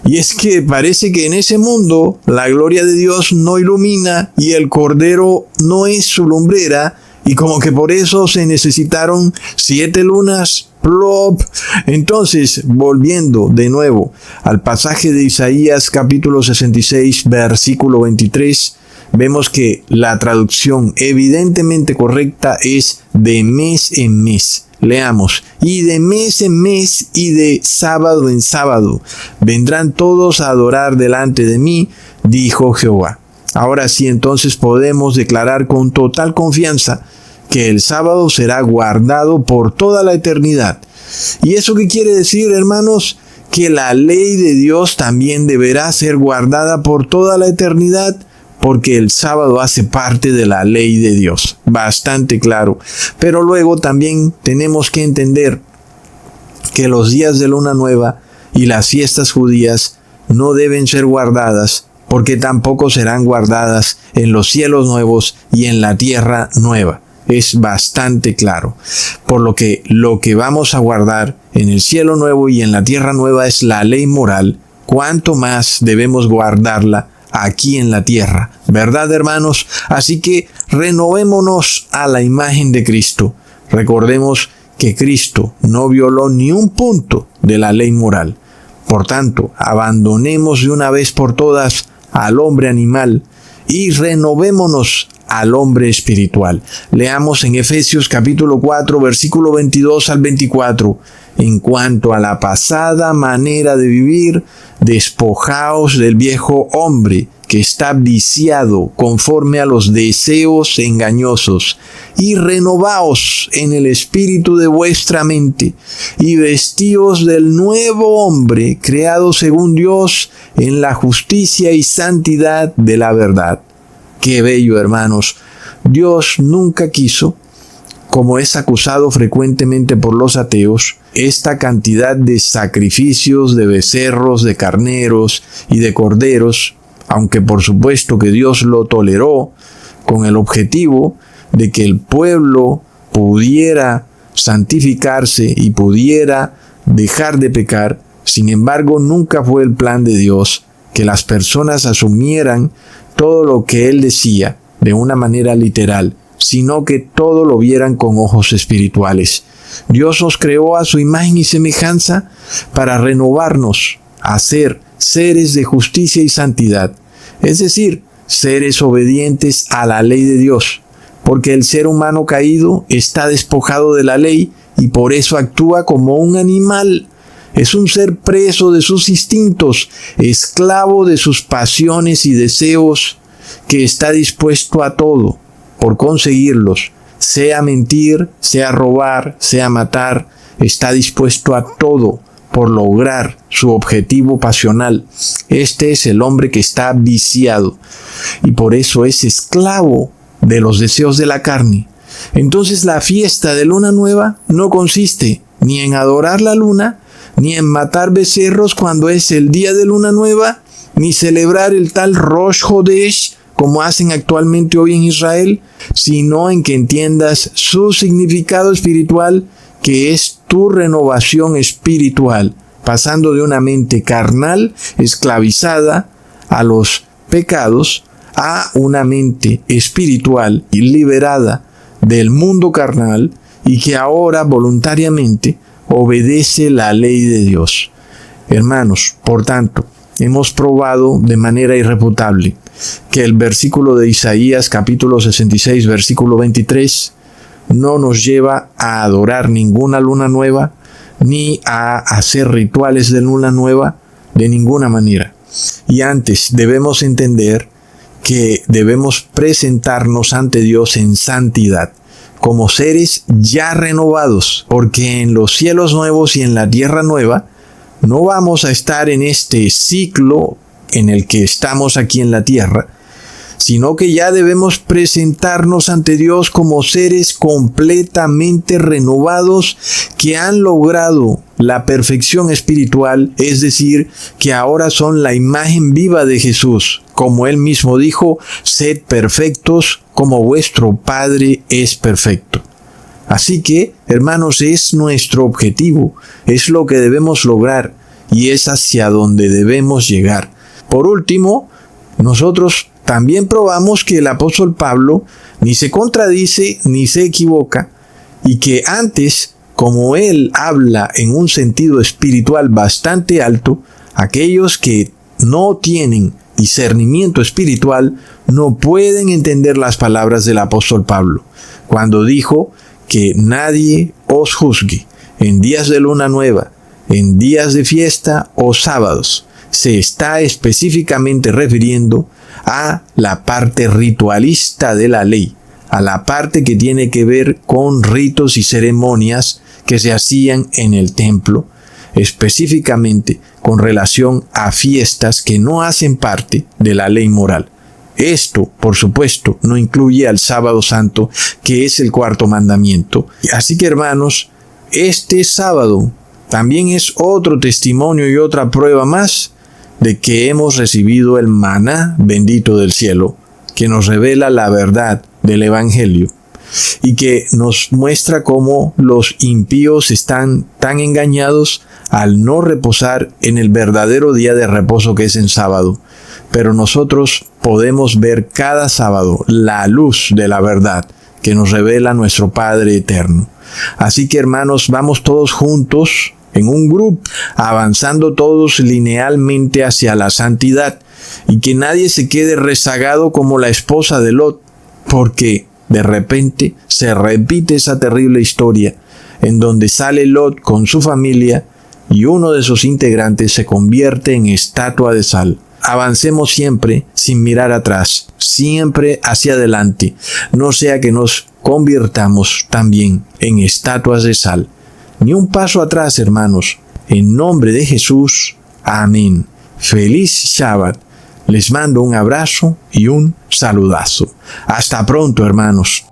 Y es que parece que en ese mundo la gloria de Dios no ilumina y el Cordero no es su lumbrera, y como que por eso se necesitaron 7 lunas. Plop. Entonces, volviendo de nuevo al pasaje de Isaías capítulo 66, versículo 23, vemos que la traducción evidentemente correcta es de mes en mes. Leamos: y de mes en mes y de sábado en sábado vendrán todos a adorar delante de mí, dijo Jehová. Ahora sí, entonces podemos declarar con total confianza que el sábado será guardado por toda la eternidad. ¿Y eso qué quiere decir, hermanos? Que la ley de Dios también deberá ser guardada por toda la eternidad, porque el sábado hace parte de la ley de Dios. Bastante claro. Pero luego también tenemos que entender que los días de luna nueva y las fiestas judías no deben ser guardadas, porque tampoco serán guardadas en los cielos nuevos y en la tierra nueva. Es bastante claro. Por lo que vamos a guardar en el cielo nuevo y en la tierra nueva es la ley moral. ¿Cuánto más debemos guardarla aquí en la tierra? ¿Verdad, hermanos? Así que renovémonos a la imagen de Cristo. Recordemos que Cristo no violó ni un punto de la ley moral. Por tanto, abandonemos de una vez por todas al hombre animal y renovémonos al hombre espiritual. Leamos en Efesios capítulo 4, versículo 22 al 24. En cuanto a la pasada manera de vivir, despojaos del viejo hombre que está viciado conforme a los deseos engañosos, y renovaos en el espíritu de vuestra mente, y vestíos del nuevo hombre creado según Dios en la justicia y santidad de la verdad. Qué bello, hermanos. Dios nunca quiso, como es acusado frecuentemente por los ateos, esta cantidad de sacrificios de becerros, de carneros y de corderos, aunque por supuesto que Dios lo toleró con el objetivo de que el pueblo pudiera santificarse y pudiera dejar de pecar. Sin embargo, nunca fue el plan de Dios que las personas asumieran todo lo que Él decía de una manera literal, sino que todo lo vieran con ojos espirituales. Dios nos creó a su imagen y semejanza para renovarnos a ser seres de justicia y santidad, es decir, seres obedientes a la ley de Dios, porque el ser humano caído está despojado de la ley y por eso actúa como un animal. Es un ser preso de sus instintos, esclavo de sus pasiones y deseos, que está dispuesto a todo por conseguirlos, sea mentir, sea robar, sea matar, está dispuesto a todo por lograr su objetivo pasional. Este es el hombre que está viciado y por eso es esclavo de los deseos de la carne. Entonces la fiesta de Luna Nueva no consiste ni en adorar la luna, ni en matar becerros cuando es el día de Luna Nueva, ni celebrar el tal Rosh Hodesh como hacen actualmente hoy en Israel, sino en que entiendas su significado espiritual, que es tu renovación espiritual, pasando de una mente carnal, esclavizada a los pecados, a una mente espiritual y liberada del mundo carnal y que ahora voluntariamente obedece la ley de Dios. Hermanos, por tanto, hemos probado de manera irrefutable que el versículo de Isaías capítulo 66 versículo 23 no nos lleva a adorar ninguna luna nueva ni a hacer rituales de luna nueva de ninguna manera. Y antes debemos entender que debemos presentarnos ante Dios en santidad, como seres ya renovados, porque en los cielos nuevos y en la tierra nueva no vamos a estar en este ciclo en el que estamos aquí en la tierra, sino que ya debemos presentarnos ante Dios como seres completamente renovados que han logrado la perfección espiritual, es decir, que ahora son la imagen viva de Jesús. Como Él mismo dijo, sed perfectos como vuestro Padre es perfecto. Así que, hermanos, es nuestro objetivo, es lo que debemos lograr y es hacia donde debemos llegar. Por último, nosotros también probamos que el apóstol Pablo ni se contradice ni se equivoca y que antes, como él habla en un sentido espiritual bastante alto, aquellos que no tienen discernimiento espiritual no pueden entender las palabras del apóstol Pablo, cuando dijo que nadie os juzgue en días de luna nueva, en días de fiesta o sábados. Se está específicamente refiriendo a la parte ritualista de la ley, a la parte que tiene que ver con ritos y ceremonias que se hacían en el templo, específicamente con relación a fiestas que no hacen parte de la ley moral. Esto, por supuesto, no incluye al sábado santo, que es el cuarto mandamiento. Así que, hermanos, este sábado también es otro testimonio y otra prueba más de que hemos recibido el maná bendito del cielo, que nos revela la verdad del Evangelio y que nos muestra cómo los impíos están tan engañados al no reposar en el verdadero día de reposo que es en sábado. Pero nosotros podemos ver cada sábado la luz de la verdad que nos revela nuestro Padre eterno. Así que, hermanos, vamos todos juntos en un grupo, avanzando todos linealmente hacia la santidad, y que nadie se quede rezagado como la esposa de Lot, porque de repente se repite esa terrible historia en donde sale Lot con su familia y uno de sus integrantes se convierte en estatua de sal. Avancemos siempre sin mirar atrás, siempre hacia adelante, no sea que nos convirtamos también en estatuas de sal. Ni un paso atrás, hermanos. En nombre de Jesús. Amén. Feliz Shabbat. Les mando un abrazo y un saludazo. Hasta pronto, hermanos.